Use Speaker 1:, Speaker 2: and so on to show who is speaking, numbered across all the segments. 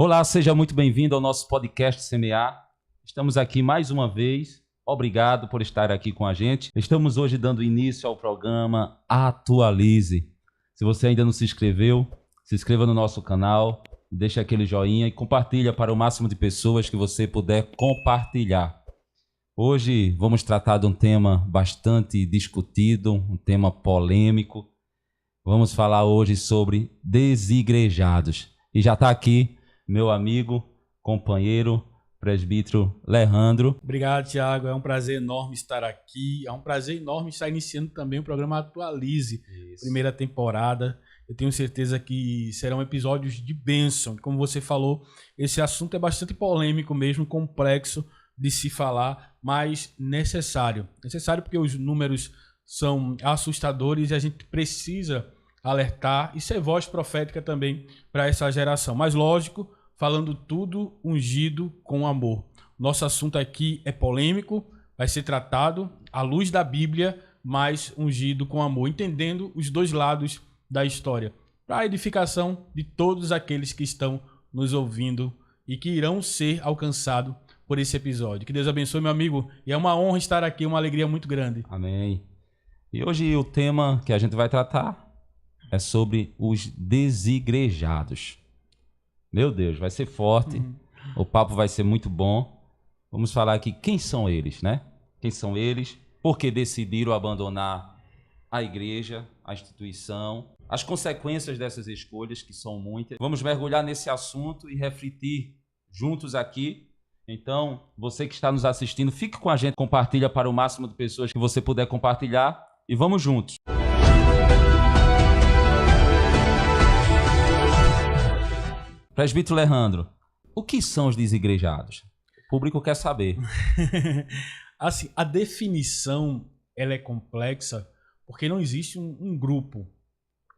Speaker 1: Olá, seja muito bem-vindo ao nosso podcast Semear. Estamos aqui mais uma vez. Obrigado por estar aqui com a gente. Estamos hoje dando início ao programa Atualize. Se você ainda não se inscreveu, se inscreva no nosso canal, deixa aquele joinha e compartilha para o máximo de pessoas que você puder compartilhar. Hoje vamos tratar de um tema bastante discutido, um tema polêmico. Vamos falar hoje sobre desigrejados. E já está aqui meu amigo, companheiro, presbítero Leandro.
Speaker 2: Obrigado, Tiago. É um prazer enorme estar aqui. É um prazer enorme estar iniciando também o programa Atualize, primeira temporada. Eu tenho certeza que serão episódios de bênção. Como você falou, esse assunto é bastante polêmico mesmo, complexo de se falar, mas necessário. Necessário porque os números são assustadores e a gente precisa alertar e ser voz profética também para essa geração. Mas lógico, falando tudo ungido com amor. Nosso assunto aqui é polêmico, vai ser tratado à luz da Bíblia, mas ungido com amor, entendendo os dois lados da história, para a edificação de todos aqueles que estão nos ouvindo e que irão ser alcançados por esse episódio. Que Deus abençoe, meu amigo, e é uma honra estar aqui, uma alegria muito grande.
Speaker 1: Amém. E hoje o tema que a gente vai tratar é sobre os desigrejados. Meu Deus, vai ser forte, o papo vai ser muito bom. Vamos falar aqui quem são eles, né? Quem são eles, por que decidiram abandonar a igreja, a instituição, as consequências dessas escolhas, que são muitas. Vamos mergulhar nesse assunto e refletir juntos aqui. Então, você que está nos assistindo, fique com a gente, compartilha para o máximo de pessoas que você puder compartilhar e vamos juntos. Presbítero Leandro, o que são os desigrejados? O público quer saber.
Speaker 2: Assim, a definição ela é complexa porque não existe um grupo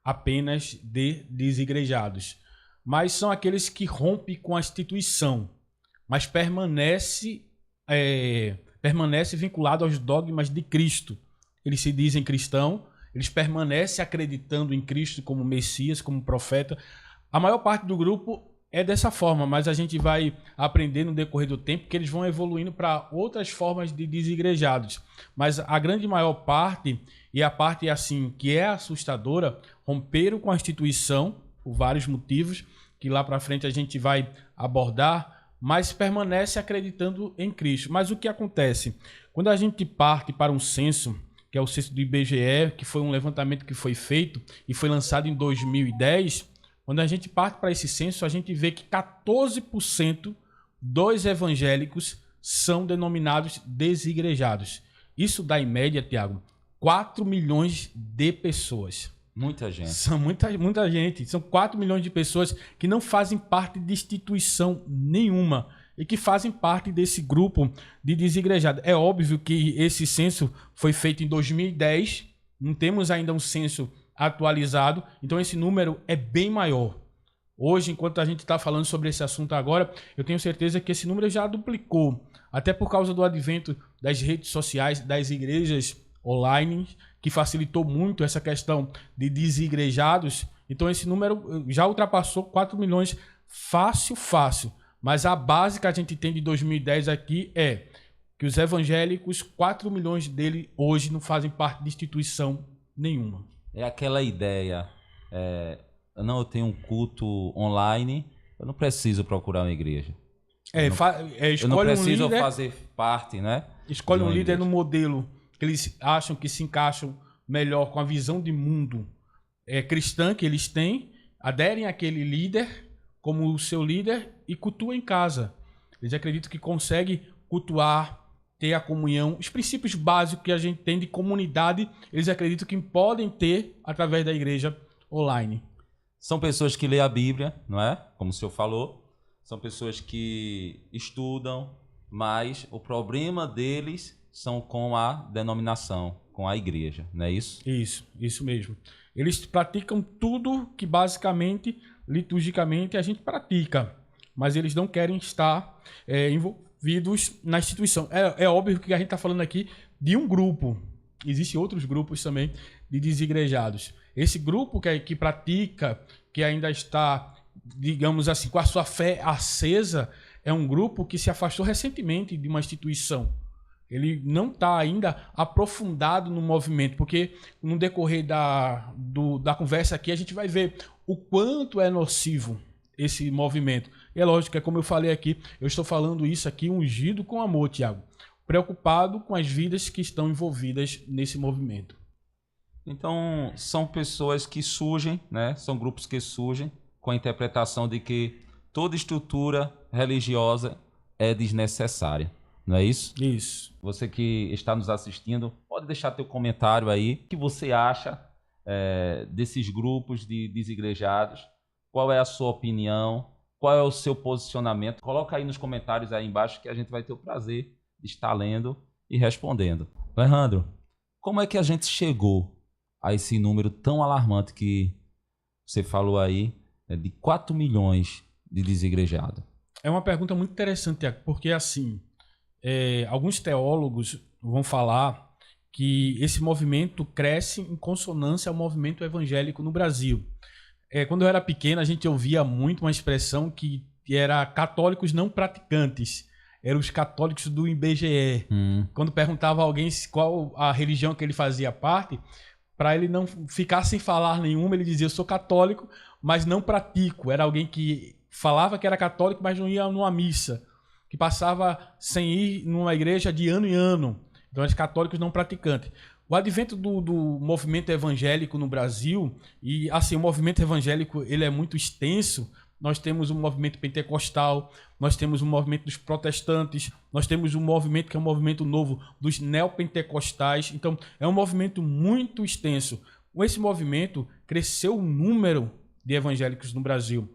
Speaker 2: apenas de desigrejados, mas são aqueles que rompem com a instituição, mas permanece vinculado aos dogmas de Cristo. Eles se dizem cristãos, eles permanecem acreditando em Cristo como Messias, como profeta. A maior parte do grupo é dessa forma, mas a gente vai aprender no decorrer do tempo que eles vão evoluindo para outras formas de desigrejados. Mas a grande maior parte, e a parte assim que é assustadora, romperam com a instituição por vários motivos, que lá para frente a gente vai abordar, mas permanece acreditando em Cristo. Mas o que acontece? Quando a gente parte para um censo, que é o censo do IBGE, que foi um levantamento que foi feito e foi lançado em 2010, quando a gente parte para esse censo, a gente vê que 14% dos evangélicos são denominados desigrejados. Isso dá, em média, Tiago, 4 milhões de pessoas.
Speaker 1: Muita gente.
Speaker 2: São muita gente. São 4 milhões de pessoas que não fazem parte de instituição nenhuma e que fazem parte desse grupo de desigrejados. É óbvio que esse censo foi feito em 2010, não temos ainda um censo atualizado, então esse número é bem maior. Hoje, enquanto a gente está falando sobre esse assunto agora, eu tenho certeza que esse número já duplicou, até por causa do advento das redes sociais, das igrejas online, que facilitou muito essa questão de desigrejados. Então esse número já ultrapassou 4 milhões fácil. Mas a base que a gente tem de 2010 aqui é que os evangélicos, 4 milhões deles hoje não fazem parte de instituição nenhuma.
Speaker 1: É aquela ideia, eu tenho um culto online, eu não preciso procurar uma igreja. Eu não preciso fazer parte, né?
Speaker 2: Escolhe um líder no modelo que eles acham que se encaixam melhor com a visão de mundo cristã que eles têm, aderem àquele líder como o seu líder e cultuam em casa. Eles acreditam que conseguem cultuar, ter a comunhão, os princípios básicos que a gente tem de comunidade, eles acreditam que podem ter através da igreja online.
Speaker 1: São pessoas que lêem a Bíblia, não é? Como o senhor falou. São pessoas que estudam, mas o problema deles são com a denominação, com a igreja, não é isso?
Speaker 2: Isso mesmo. Eles praticam tudo que basicamente, liturgicamente, a gente pratica, mas eles não querem estar envolvidos na instituição. É óbvio que a gente está falando aqui de um grupo. Existem outros grupos também de desigrejados. Esse grupo que pratica, que ainda está digamos assim, com a sua fé acesa, é um grupo que se afastou recentemente de uma instituição. Ele não está ainda aprofundado no movimento, porque no decorrer da conversa aqui a gente vai ver o quanto é nocivo esse movimento. E é lógico, é como eu falei aqui, eu estou falando isso aqui ungido com amor, Tiago, preocupado com as vidas que estão envolvidas nesse movimento.
Speaker 1: Então, são pessoas que surgem, né? São grupos que surgem com a interpretação de que toda estrutura religiosa é desnecessária. Não é isso?
Speaker 2: Isso.
Speaker 1: Você que está nos assistindo, pode deixar teu comentário aí. O que você acha desses grupos de desigrejados? Qual é a sua opinião? Qual é o seu posicionamento? Coloca aí nos comentários aí embaixo que a gente vai ter o prazer de estar lendo e respondendo. Alejandro, como é que a gente chegou a esse número tão alarmante que você falou aí, de 4 milhões de desigrejados?
Speaker 2: É uma pergunta muito interessante, Tiago, porque assim, alguns teólogos vão falar que esse movimento cresce em consonância ao movimento evangélico no Brasil. Quando eu era pequeno, a gente ouvia muito uma expressão que era católicos não praticantes. Eram os católicos do IBGE. Quando perguntava a alguém qual a religião que ele fazia parte, para ele não ficar sem falar nenhuma, ele dizia: eu sou católico, mas não pratico. Era alguém que falava que era católico, mas não ia numa missa, que passava sem ir numa igreja de ano em ano. Então, eram católicos não praticantes. O advento do movimento evangélico no Brasil, e assim, o movimento evangélico ele é muito extenso. Nós temos o movimento pentecostal, nós temos o movimento dos protestantes, nós temos um movimento que é um movimento novo dos neopentecostais. Então, é um movimento muito extenso. Com esse movimento, cresceu o número de evangélicos no Brasil.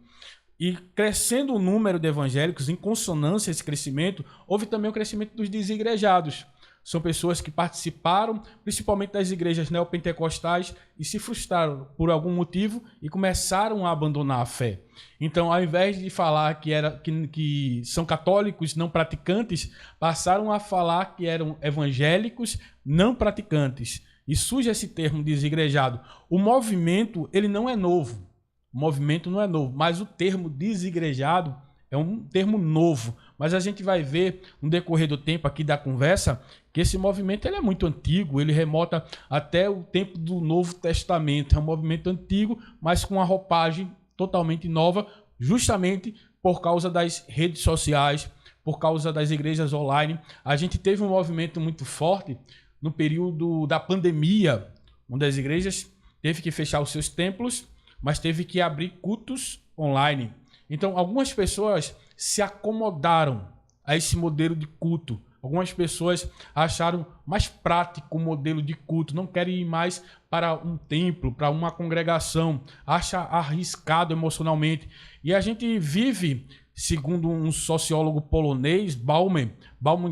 Speaker 2: E crescendo o número de evangélicos, em consonância a esse crescimento, houve também o crescimento dos desigrejados. São pessoas que participaram, principalmente das igrejas neopentecostais, e se frustraram por algum motivo e começaram a abandonar a fé. Então, ao invés de falar que são católicos não praticantes, passaram a falar que eram evangélicos não praticantes. E surge esse termo desigrejado. O movimento ele não é novo. O movimento não é novo, mas o termo desigrejado é um termo novo. Mas a gente vai ver no decorrer do tempo aqui da conversa que esse movimento ele é muito antigo, ele remota até o tempo do Novo Testamento. É um movimento antigo, mas com uma roupagem totalmente nova, justamente por causa das redes sociais, por causa das igrejas online. A gente teve um movimento muito forte no período da pandemia, onde as igrejas teve que fechar os seus templos, mas teve que abrir cultos online. Então, algumas pessoas se acomodaram a esse modelo de culto. Algumas pessoas acharam mais prático o modelo de culto, não querem ir mais para um templo, para uma congregação, acha arriscado emocionalmente. E a gente vive, segundo um sociólogo polonês, Bauman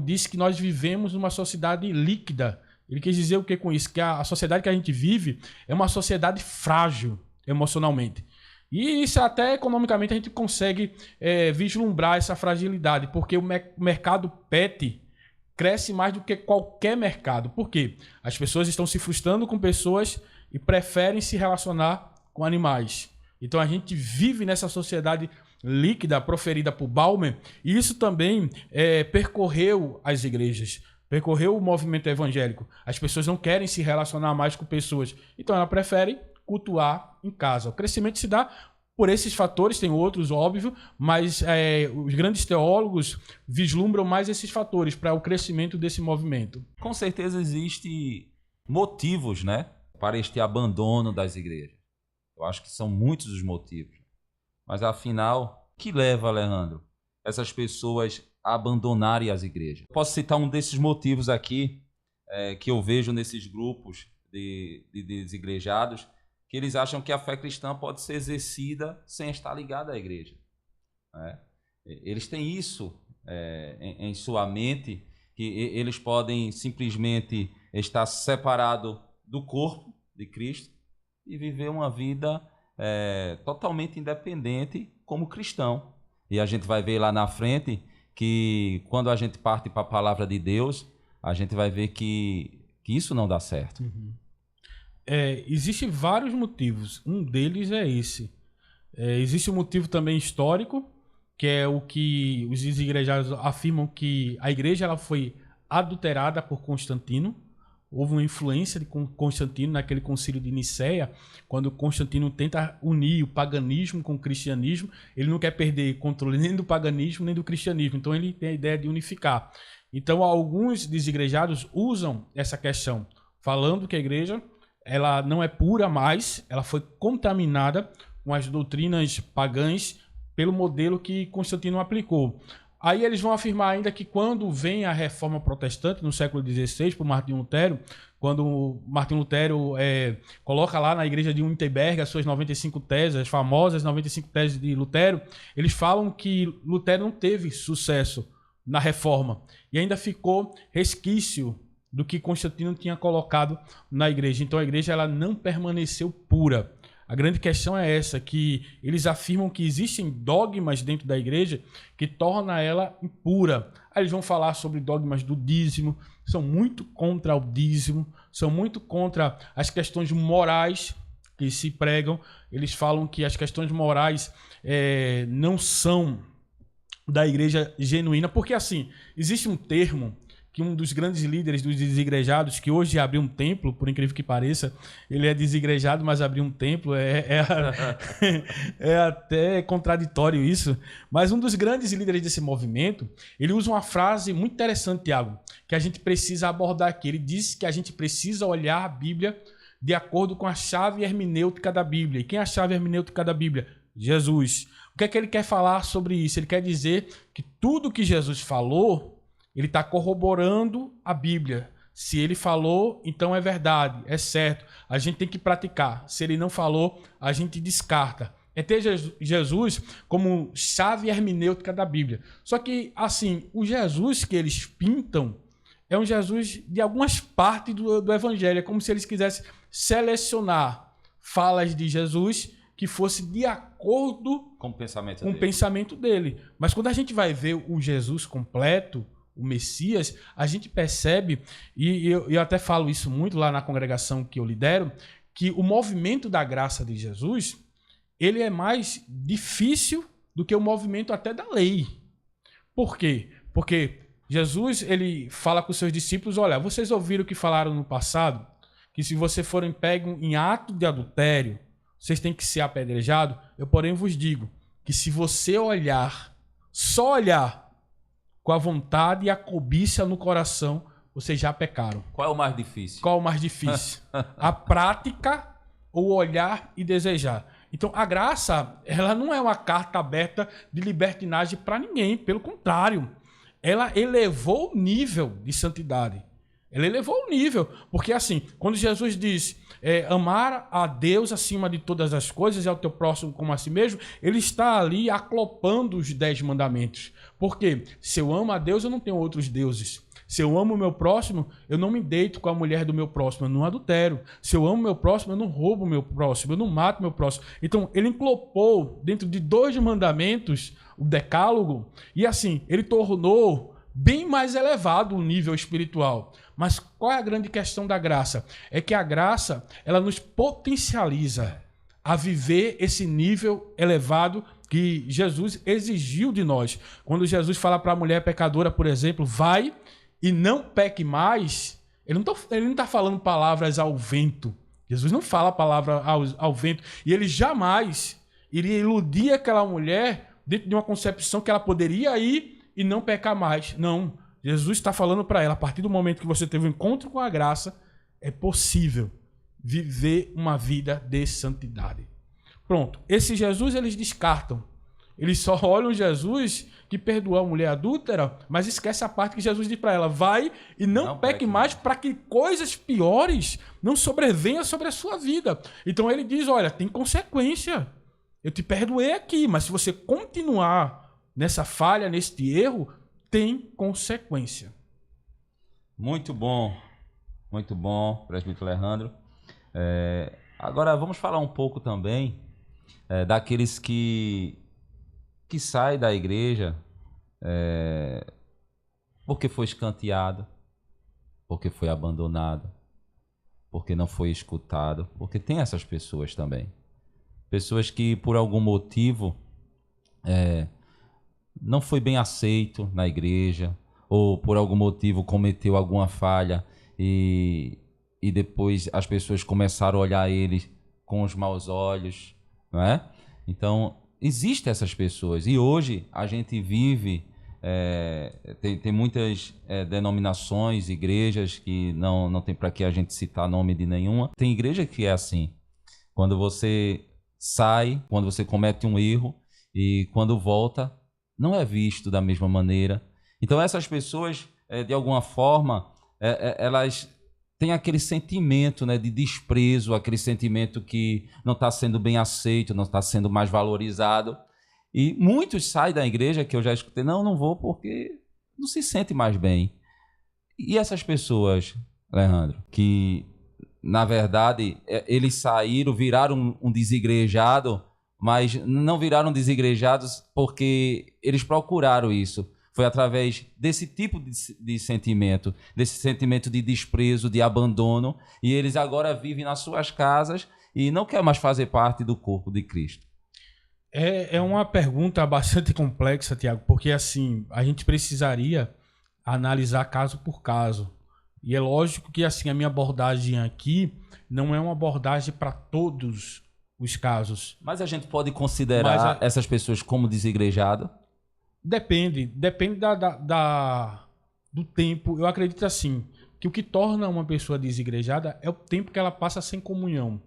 Speaker 2: disse que nós vivemos numa sociedade líquida. Ele quis dizer o que com isso? Que a sociedade que a gente vive é uma sociedade frágil emocionalmente. E isso até economicamente a gente consegue vislumbrar essa fragilidade, porque o mercado pet cresce mais do que qualquer mercado. Por quê? As pessoas estão se frustrando com pessoas e preferem se relacionar com animais. Então a gente vive nessa sociedade líquida proferida por Bauman, e isso também percorreu as igrejas, percorreu o movimento evangélico. As pessoas não querem se relacionar mais com pessoas, então elas preferem cultuar em casa. O crescimento se dá por esses fatores, tem outros, óbvio, mas os grandes teólogos vislumbram mais esses fatores para o crescimento desse movimento.
Speaker 1: Com certeza existem motivos, né, para este abandono das igrejas. Eu acho que são muitos os motivos. Mas, afinal, o que leva, Alejandro, essas pessoas a abandonarem as igrejas? Posso citar um desses motivos aqui, que eu vejo nesses grupos de desigrejados, que eles acham que a fé cristã pode ser exercida sem estar ligada à igreja. Eles têm isso em sua mente, que eles podem simplesmente estar separados do corpo de Cristo e viver uma vida totalmente independente como cristão. E a gente vai ver lá na frente que quando a gente parte para a palavra de Deus, a gente vai ver que isso não dá certo.
Speaker 2: Existem vários motivos. Um deles é esse. Existe um motivo também histórico, que é o que os desigrejados afirmam, que a igreja ela foi adulterada por Constantino. Houve uma influência de Constantino naquele concílio de Nicéia, quando Constantino tenta unir o paganismo com o cristianismo. Ele não quer perder controle nem do paganismo nem do cristianismo, então ele tem a ideia de unificar. Então alguns desigrejados usam essa questão, falando que a igreja ela não é pura mais, ela foi contaminada com as doutrinas pagãs pelo modelo que Constantino aplicou. Aí eles vão afirmar ainda que quando vem a reforma protestante, no século XVI, por Martinho Lutero, quando Martinho Lutero coloca lá na igreja de Wittenberg as suas 95 teses, as famosas 95 teses de Lutero, eles falam que Lutero não teve sucesso na reforma e ainda ficou resquício do que Constantino tinha colocado na igreja. Então a igreja ela não permaneceu pura. A grande questão é essa, que eles afirmam que existem dogmas dentro da igreja que torna ela impura. Aí eles vão falar sobre dogmas do dízimo, são muito contra o dízimo, são muito contra as questões morais que se pregam. Eles falam que as questões morais não são da igreja genuína, porque assim, existe um termo que um dos grandes líderes dos desigrejados, que hoje abriu um templo, por incrível que pareça, ele é desigrejado, mas abriu um templo, é até contraditório isso, mas um dos grandes líderes desse movimento, ele usa uma frase muito interessante, Tiago, que a gente precisa abordar aqui. Ele diz que a gente precisa olhar a Bíblia de acordo com a chave hermenêutica da Bíblia. E quem é a chave hermenêutica da Bíblia? Jesus. O que é que ele quer falar sobre isso? Ele quer dizer que tudo que Jesus falou, ele está corroborando a Bíblia. Se ele falou, então é verdade, é certo. A gente tem que praticar. Se ele não falou, a gente descarta. É ter Jesus como chave hermenêutica da Bíblia. Só que, assim, o Jesus que eles pintam é um Jesus de algumas partes do Evangelho. É como se eles quisessem selecionar falas de Jesus que fosse de acordo
Speaker 1: com o
Speaker 2: pensamento dele. Mas quando a gente vai ver o Jesus completo, o Messias, a gente percebe, e eu até falo isso muito lá na congregação que eu lidero, que o movimento da graça de Jesus, ele é mais difícil do que o movimento até da lei. Por quê? Porque Jesus, ele fala com os seus discípulos, olha, vocês ouviram o que falaram no passado? Que se vocês forem pegos em ato de adultério, vocês têm que ser apedrejados? Eu, porém, vos digo que se você olhar, só olhar, com a vontade e a cobiça no coração, vocês já pecaram.
Speaker 1: Qual é o mais difícil?
Speaker 2: Qual é o mais difícil? A prática ou olhar e desejar. Então, a graça, ela não é uma carta aberta de libertinagem para ninguém. Pelo contrário, ela elevou o nível de santidade. Ela elevou o nível. Porque, assim, quando Jesus diz amar a Deus acima de todas as coisas e ao teu próximo como a si mesmo, ele está ali aclopando os 10 mandamentos. Porque se eu amo a Deus, eu não tenho outros deuses. Se eu amo o meu próximo, eu não me deito com a mulher do meu próximo, eu não adultero. Se eu amo o meu próximo, eu não roubo o meu próximo, eu não mato o meu próximo. Então, ele englobou dentro de 2 mandamentos, o decálogo, e assim, ele tornou bem mais elevado o nível espiritual. Mas qual é a grande questão da graça? É que a graça, ela nos potencializa a viver esse nível elevado que Jesus exigiu de nós. Quando Jesus fala para a mulher pecadora, por exemplo, vai e não peque mais, ele não está falando palavras ao vento. Jesus não fala palavra ao vento. E ele jamais iria iludir aquela mulher dentro de uma concepção que ela poderia ir e não pecar mais. Não. Jesus está falando para ela, a partir do momento que você teve um encontro com a graça, é possível viver uma vida de santidade. Pronto. Esse Jesus eles descartam. Eles só olham Jesus que perdoou a mulher adúltera, mas esquece a parte que Jesus diz para ela, vai e não peque mais para que coisas piores não sobrevenham sobre a sua vida. Então ele diz, olha, tem consequência. Eu te perdoei aqui, mas se você continuar nessa falha, neste erro, tem consequência.
Speaker 1: Muito bom, presbítero Alejandro. Agora vamos falar um pouco também daqueles que saem da igreja porque foi escanteado, porque foi abandonado, porque não foi escutado, porque tem essas pessoas também. pessoas que por algum motivo não foi bem aceito na igreja, ou por algum motivo cometeu alguma falha e depois as pessoas começaram a olhar ele com os maus olhos, não é? Então, existem essas pessoas. E hoje a gente vive, tem muitas denominações, igrejas que não tem para que a gente citar nome de nenhuma. Tem igreja que é assim. Quando você sai, quando você comete um erro e quando volta, não é visto da mesma maneira. Então essas pessoas, de alguma forma, elas têm aquele sentimento, né, de desprezo, aquele sentimento que não está sendo bem aceito, não está sendo mais valorizado. E muitos saem da igreja, que eu já escutei, não vou porque não se sente mais bem. E essas pessoas, Alejandro, que na verdade eles saíram, viraram um desigrejado, mas não viraram desigrejados porque eles procuraram isso. Foi através desse tipo de sentimento, desse sentimento de desprezo, de abandono, e eles agora vivem nas suas casas e não querem mais fazer parte do corpo de Cristo.
Speaker 2: É uma pergunta bastante complexa, Tiago, porque assim, a gente precisaria analisar caso por caso. E é lógico que assim, a minha abordagem aqui não é uma abordagem para todos os casos.
Speaker 1: Mas a gente pode considerar essas pessoas como desigrejado?
Speaker 2: Depende do tempo. Eu acredito assim, que o que torna uma pessoa desigrejada é o tempo que ela passa sem comunhão.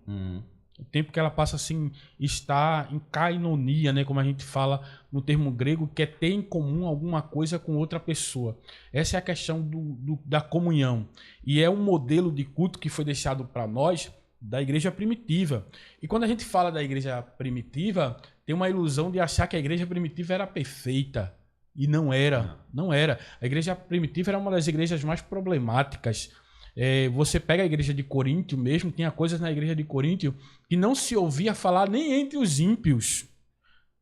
Speaker 2: O tempo que ela passa sem estar em kainonia, né? Como a gente fala no termo grego, que é ter em comum alguma coisa com outra pessoa. Essa é a questão da comunhão. E é um modelo de culto que foi deixado para nós da igreja primitiva. E quando a gente fala da igreja primitiva, tem uma ilusão de achar que a igreja primitiva era perfeita. E não era. Não era. A igreja primitiva era uma das igrejas mais problemáticas. Você pega a igreja de Coríntio mesmo, tinha coisas na igreja de Coríntio que não se ouvia falar nem entre os ímpios.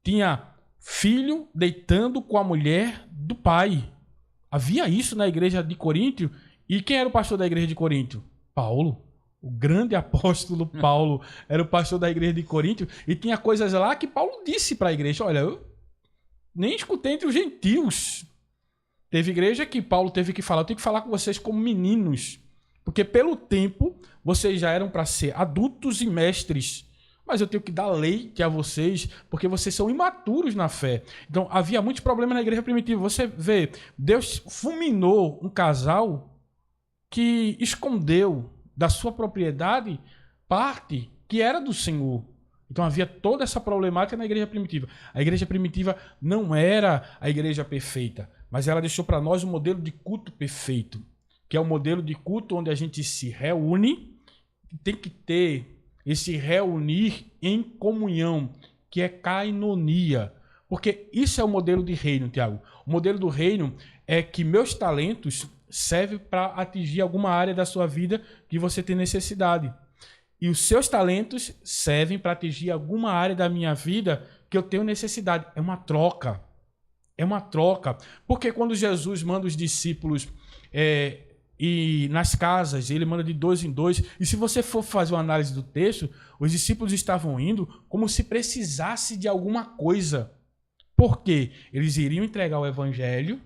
Speaker 2: Tinha filho deitando com a mulher do pai. Havia isso na igreja de Coríntio. E quem era o pastor da igreja de Coríntio? Paulo. O grande apóstolo Paulo era o pastor da igreja de Coríntio. E tinha coisas lá que Paulo disse para a igreja. Olha, eu nem escutei entre os gentios. Teve igreja que Paulo teve que falar. Eu tenho que falar com vocês como meninos. Porque pelo tempo, vocês já eram para ser adultos e mestres. Mas eu tenho que dar leite a vocês, porque vocês são imaturos na fé. Então, havia muitos problemas na igreja primitiva. Você vê, Deus fulminou um casal que escondeu da sua propriedade parte que era do Senhor. Então, havia toda essa problemática na igreja primitiva. A igreja primitiva não era a igreja perfeita, mas ela deixou para nós um modelo de culto perfeito, que é o modelo de culto onde a gente se reúne, tem que ter esse reunir em comunhão, que é kainonia. Porque isso é o modelo de reino, Tiago. O modelo do reino é que meus talentos servem para atingir alguma área da sua vida que você tem necessidade. E os seus talentos servem para atingir alguma área da minha vida que eu tenho necessidade. É uma troca. É uma troca. Porque quando Jesus manda os discípulos e nas casas, ele manda de 2 em 2. E se você for fazer uma análise do texto, os discípulos estavam indo como se precisasse de alguma coisa. Por quê? Eles iriam entregar o evangelho,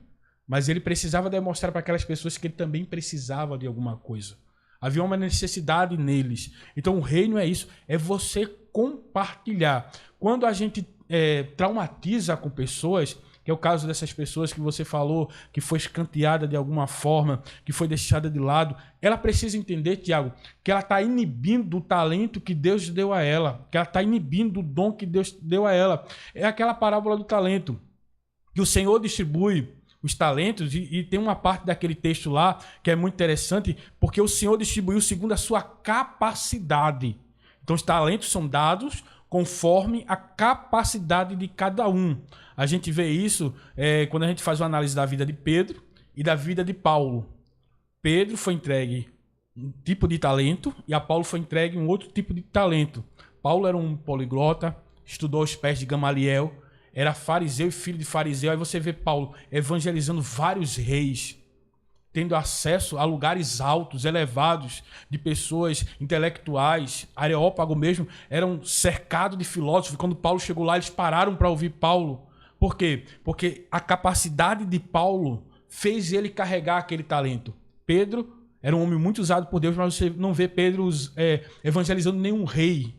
Speaker 2: mas ele precisava demonstrar para aquelas pessoas que ele também precisava de alguma coisa. Havia uma necessidade neles. Então o reino é isso, é você compartilhar. Quando a gente traumatiza com pessoas, que é o caso dessas pessoas que você falou, que foi escanteada de alguma forma, que foi deixada de lado, ela precisa entender, Tiago, que ela está inibindo o talento que Deus deu a ela, que ela está inibindo o dom que Deus deu a ela. É aquela parábola do talento, que o Senhor distribui os talentos, e tem uma parte daquele texto lá que é muito interessante, porque o Senhor distribuiu segundo a sua capacidade. Então os talentos são dados conforme a capacidade de cada um. A gente vê isso quando a gente faz uma análise da vida de Pedro e da vida de Paulo. Pedro foi entregue um tipo de talento e a Paulo foi entregue um outro tipo de talento. Paulo era um poliglota, estudou aos pés de Gamaliel, era fariseu e filho de fariseu. Aí você vê Paulo evangelizando vários reis. tendo acesso a lugares altos, elevados, de pessoas intelectuais. Areópago mesmo eram cercado de filósofos. Quando Paulo chegou lá, eles pararam para ouvir Paulo. Por quê? Porque a capacidade de Paulo fez ele carregar aquele talento. Pedro era um homem muito usado por Deus, mas você não vê Pedro evangelizando nenhum rei.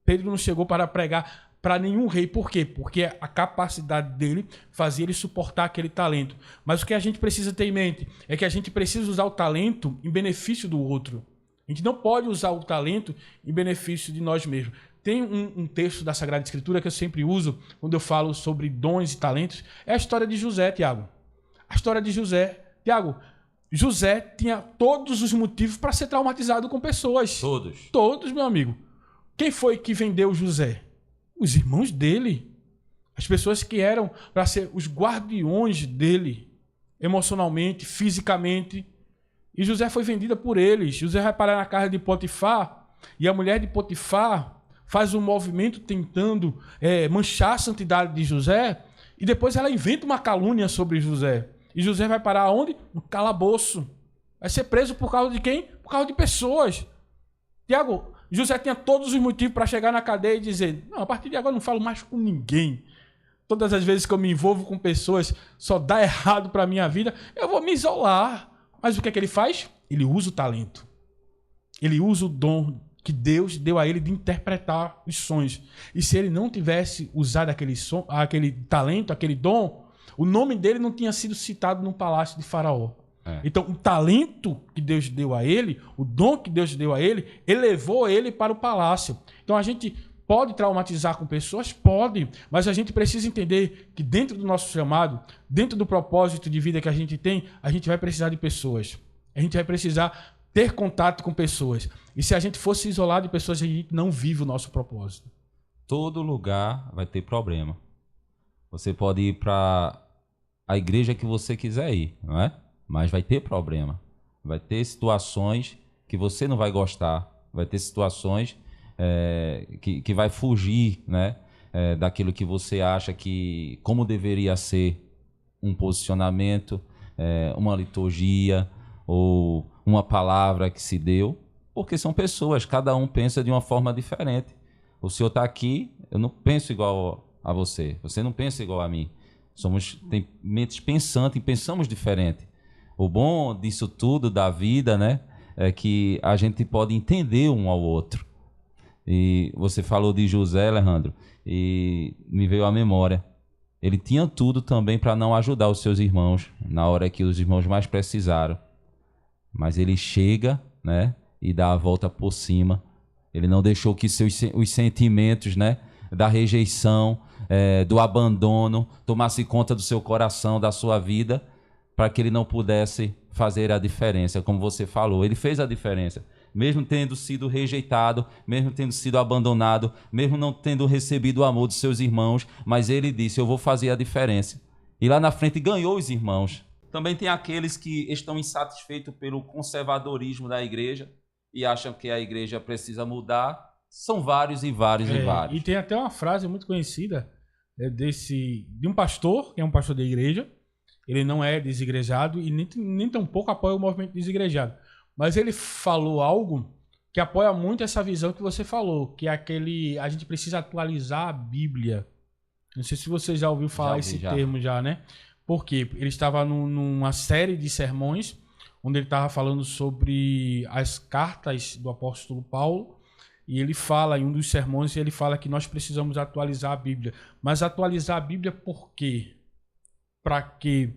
Speaker 2: Pedro não chegou para pregar para nenhum rei. Por quê? Porque a capacidade dele fazia ele suportar aquele talento. Mas o que a gente precisa ter em mente é que a gente precisa usar o talento em benefício do outro. A gente não pode usar o talento em benefício de nós mesmos. Tem um texto da Sagrada Escritura que eu sempre uso quando eu falo sobre dons e talentos. É a história de José, Tiago. A história de José. Tiago, José tinha todos os motivos para ser traumatizado com pessoas.
Speaker 1: Todos.
Speaker 2: Todos, meu amigo. Quem foi que vendeu José? Os irmãos dele. As pessoas que eram para ser os guardiões dele, emocionalmente, fisicamente. E José foi vendida por eles. José vai parar na casa de Potifar, e a mulher de Potifar faz um movimento tentando manchar a santidade de José, e depois ela inventa uma calúnia sobre José. E José vai parar onde? No calabouço. Vai ser preso por causa de quem? Por causa de pessoas. Tiago, José tinha todos os motivos para chegar na cadeia e dizer: não, a partir de agora eu não falo mais com ninguém. Todas as vezes que eu me envolvo com pessoas, só dá errado para a minha vida, eu vou me isolar. Mas o que é que ele faz? Ele usa o talento. Ele usa o dom que Deus deu a ele de interpretar os sonhos. E se ele não tivesse usado aquele talento, aquele dom, o nome dele não tinha sido citado no palácio de Faraó. Então, o talento que Deus deu a ele, o dom que Deus deu a ele, elevou ele para o palácio. Então, a gente pode traumatizar com pessoas? Pode. Mas a gente precisa entender que dentro do nosso chamado, dentro do propósito de vida que a gente tem, a gente vai precisar de pessoas. A gente vai precisar ter contato com pessoas. E se a gente fosse isolado de pessoas, a gente não vive o nosso propósito.
Speaker 1: Todo lugar vai ter problema. Você pode ir para a igreja que você quiser ir, não é? Mas vai ter problema. Vai ter situações que você não vai gostar. Vai ter situações que vai fugir, né? Daquilo que você acha que como deveria ser um posicionamento, uma liturgia ou uma palavra que se deu, porque são pessoas, cada um pensa de uma forma diferente. O senhor está aqui, eu não penso igual a você não pensa igual a mim. Tem mentes pensantes e pensamos diferente. O bom disso tudo, da vida, né, é que a gente pode entender um ao outro. E você falou de José, Alejandro, e me veio à memória. Ele tinha tudo também para não ajudar os seus irmãos na hora que os irmãos mais precisaram. Mas ele chega, né, e dá a volta por cima. Ele não deixou que os sentimentos, né, da rejeição, do abandono, tomasse conta do seu coração, da sua vida, para que ele não pudesse fazer a diferença. Como você falou, ele fez a diferença. Mesmo tendo sido rejeitado, mesmo tendo sido abandonado, mesmo não tendo recebido o amor dos seus irmãos, mas ele disse: eu vou fazer a diferença. E lá na frente ganhou os irmãos. Também tem aqueles que estão insatisfeitos pelo conservadorismo da igreja e acham que a igreja precisa mudar. São vários e vários e vários.
Speaker 2: E tem até uma frase muito conhecida de um pastor, que é um pastor da igreja. Ele não é desigrejado e nem tampouco apoia o movimento desigrejado. Mas ele falou algo que apoia muito essa visão que você falou, que é a gente precisa atualizar a Bíblia. Não sei se você já ouviu falar esse termo já, né? Porque ele estava numa série de sermões onde ele estava falando sobre as cartas do apóstolo Paulo, e ele fala, em um dos sermões, ele fala que nós precisamos atualizar a Bíblia. Mas atualizar a Bíblia por quê? Para quê?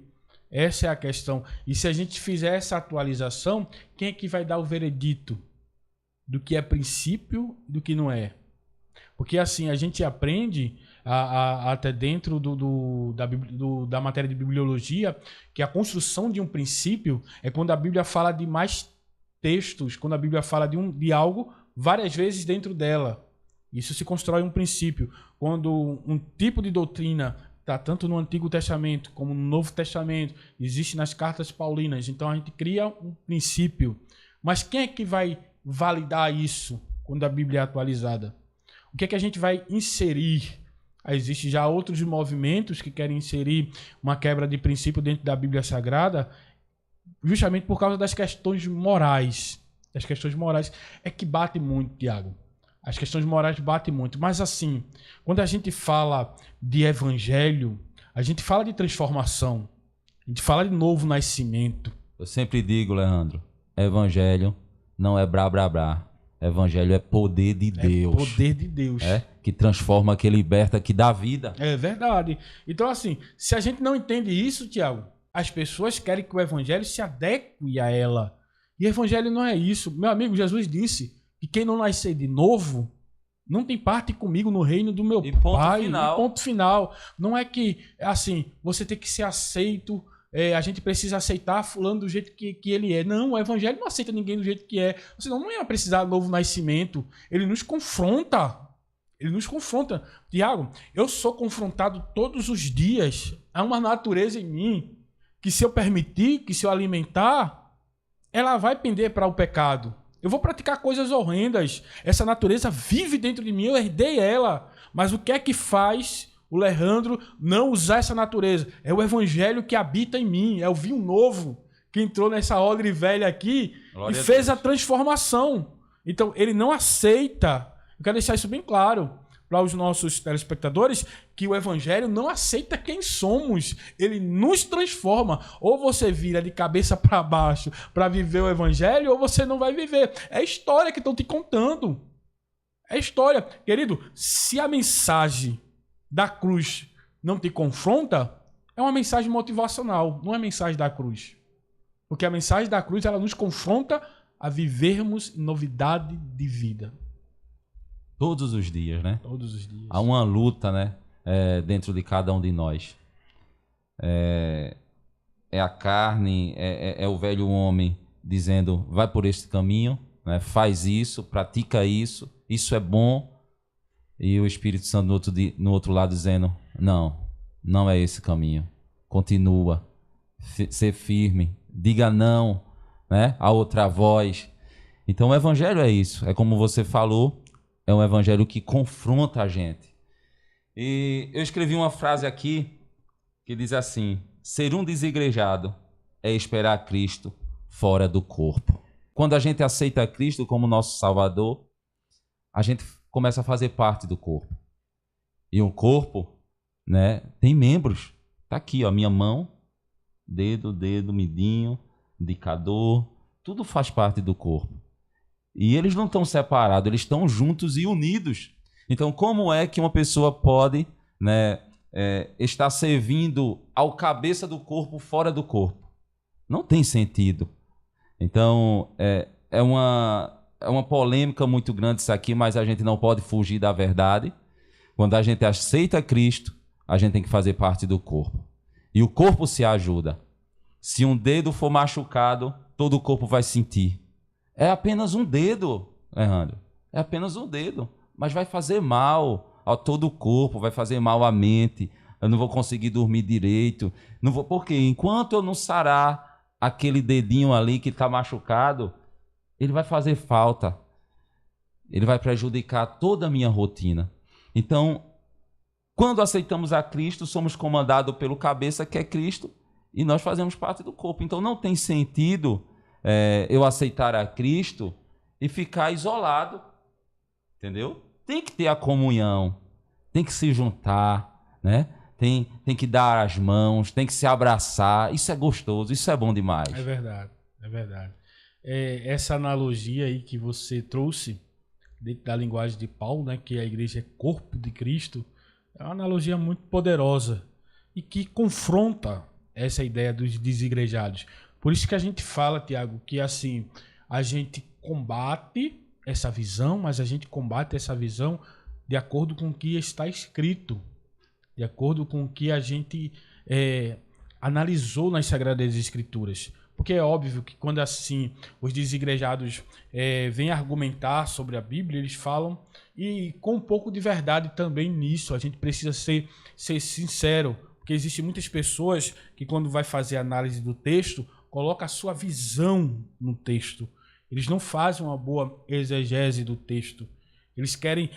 Speaker 2: Essa é a questão. E se a gente fizer essa atualização, quem é que vai dar o veredito do que é princípio e do que não é? Porque assim, a gente aprende até dentro da matéria de bibliologia que a construção de um princípio é quando a Bíblia fala de mais textos, quando a Bíblia fala de algo várias vezes dentro dela. Isso se constrói um princípio. Quando um tipo de doutrina está tanto no Antigo Testamento como no Novo Testamento, existe nas cartas paulinas, então a gente cria um princípio. Mas quem é que vai validar isso quando a Bíblia é atualizada? O que é que a gente vai inserir? Existem já outros movimentos que querem inserir uma quebra de princípio dentro da Bíblia Sagrada. justamente por causa das questões morais. As questões morais é que bate muito, Tiago. As questões morais batem muito. Mas assim, quando a gente fala de evangelho, a gente fala de transformação. A gente fala de novo nascimento.
Speaker 1: Eu sempre digo, Leandro, evangelho não é blá blá blá. Evangelho é poder de Deus.
Speaker 2: Poder de Deus.
Speaker 1: Que transforma, que liberta, que dá vida.
Speaker 2: É verdade. Então assim, se a gente não entende isso, Tiago, as pessoas querem que o evangelho se adeque a ela. E o evangelho não é isso. Meu amigo, Jesus disse que quem não nascer de novo não tem parte comigo no reino do meu Pai.
Speaker 1: Final.
Speaker 2: E ponto final. Não é que, assim, você tem que ser aceito, a gente precisa aceitar fulano do jeito que ele é. Não, o evangelho não aceita ninguém do jeito que é. Você não ia precisar de novo nascimento. Ele nos confronta. Ele nos confronta. Tiago, eu sou confrontado todos os dias. Há uma natureza em mim que, se eu permitir, que se eu alimentar, ela vai pender para o pecado. Eu vou praticar coisas horrendas. Essa natureza vive dentro de mim, eu herdei ela. Mas o que é que faz o Leandro não usar essa natureza? É o evangelho que habita em mim, é o vinho novo que entrou nessa odre velha aqui e fez a transformação. Então, ele não aceita. Eu quero deixar isso bem claro para os nossos telespectadores, que o evangelho não aceita quem somos. Ele nos transforma. Ou você vira de cabeça para baixo para viver o evangelho, ou você não vai viver. É a história que estão te contando. É história. Querido, se a mensagem da cruz não te confronta, é uma mensagem motivacional, não é a mensagem da cruz. Porque a mensagem da cruz, ela nos confronta a vivermos novidade de vida.
Speaker 1: Todos os dias, né?
Speaker 2: Todos os dias.
Speaker 1: Há uma luta, né? Dentro de cada um de nós. É a carne, é o velho homem dizendo, vai por este caminho, né? Faz isso, pratica isso, isso é bom. E o Espírito Santo no outro lado dizendo, não é esse caminho. Continua, ser firme, diga não, né? A outra voz. Então o evangelho é isso, é como você falou, é um evangelho que confronta a gente. E eu escrevi uma frase aqui que diz assim, ser um desigrejado é esperar Cristo fora do corpo. Quando a gente aceita Cristo como nosso Salvador, a gente começa a fazer parte do corpo. E um corpo, né, tem membros. Tá aqui, ó, minha mão, dedo, midinho, indicador, tudo faz parte do corpo. E eles não estão separados, eles estão juntos e unidos. Então, como é que uma pessoa pode, né, estar servindo ao cabeça do corpo fora do corpo? Não tem sentido. Então, é uma polêmica muito grande isso aqui, mas a gente não pode fugir da verdade. Quando a gente aceita Cristo, a gente tem que fazer parte do corpo. E o corpo se ajuda. Se um dedo for machucado, todo o corpo vai sentir. É apenas um dedo, Leandro. É apenas um dedo. Mas vai fazer mal a todo o corpo, vai fazer mal à mente. Eu não vou conseguir dormir direito. Não vou, porque enquanto eu não sarar aquele dedinho ali que está machucado, ele vai fazer falta. Ele vai prejudicar toda a minha rotina. Então, quando aceitamos a Cristo, somos comandados pelo cabeça, que é Cristo, e nós fazemos parte do corpo. Então, não tem sentido eu aceitar a Cristo e ficar isolado. Entendeu? Tem que ter a comunhão, tem que se juntar, né? Tem que dar as mãos, tem que se abraçar. Isso é gostoso, isso é bom demais.
Speaker 2: É verdade, é verdade. Essa analogia aí que você trouxe dentro da linguagem de Paulo, né, que a igreja é corpo de Cristo, é uma analogia muito poderosa e que confronta essa ideia dos desigrejados. Por isso que a gente fala, Tiago, que assim, a gente combate essa visão, mas a gente combate essa visão de acordo com o que está escrito, de acordo com o que a gente analisou nas Sagradas Escrituras. Porque é óbvio que quando assim os desigrejados vêm argumentar sobre a Bíblia, eles falam, e com um pouco de verdade também nisso, a gente precisa ser sincero, porque existem muitas pessoas que quando vai fazer análise do texto, coloca a sua visão no texto. Eles não fazem uma boa exegese do texto. Eles querem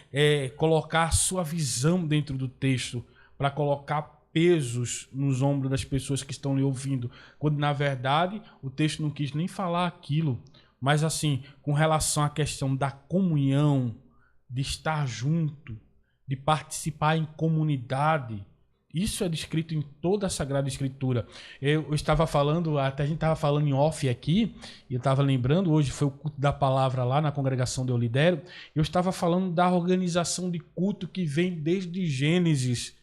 Speaker 2: colocar a sua visão dentro do texto, para colocar pesos nos ombros das pessoas que estão lhe ouvindo, quando na verdade o texto não quis nem falar aquilo, mas assim, com relação à questão da comunhão, de estar junto, de participar em comunidade. Isso é descrito em toda a Sagrada Escritura. Eu estava falando, até a gente estava falando em off aqui, e eu estava lembrando, hoje foi o culto da palavra lá na congregação de Eu Lidero, eu estava falando da organização de culto que vem desde Gênesis.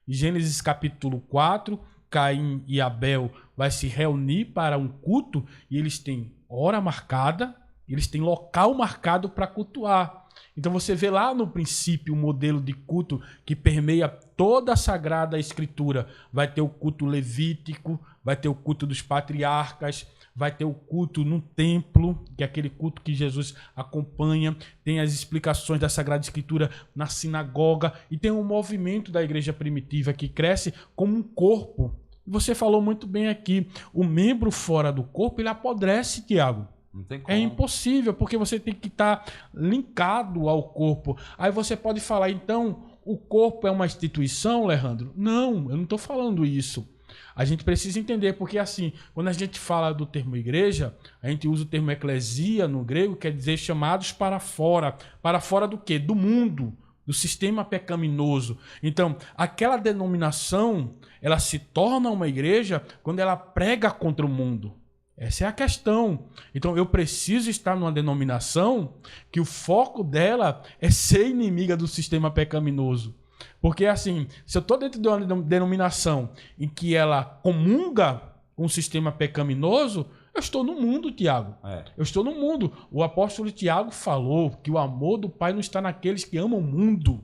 Speaker 2: Gênesis capítulo 4, Caim e Abel vai se reunir para um culto, e eles têm hora marcada, eles têm local marcado para cultuar. Então você vê lá no princípio o modelo de culto que permeia toda a Sagrada Escritura. Vai ter o culto levítico, vai ter o culto dos patriarcas, vai ter o culto no templo, que é aquele culto que Jesus acompanha, tem as explicações da Sagrada Escritura na sinagoga e tem um movimento da igreja primitiva que cresce como um corpo. Você falou muito bem aqui, o membro fora do corpo, ele apodrece, Tiago.
Speaker 1: Não tem como.
Speaker 2: É impossível, porque você tem que estar linkado ao corpo. Aí você pode falar, então, o corpo é uma instituição, Alejandro? Não, eu não estou falando isso. A gente precisa entender, porque assim, quando a gente fala do termo igreja, a gente usa o termo eclesia no grego, quer dizer chamados para fora. Para fora do quê? Do mundo, do sistema pecaminoso. Então, aquela denominação, ela se torna uma igreja quando ela prega contra o mundo. Essa é a questão. Então eu preciso estar numa denominação que o foco dela é ser inimiga do sistema pecaminoso. Porque assim, se eu estou dentro de uma denominação em que ela comunga com o sistema pecaminoso, eu estou no mundo, Tiago. Eu estou no mundo. O apóstolo Tiago falou que o amor do Pai não está naqueles que amam o mundo.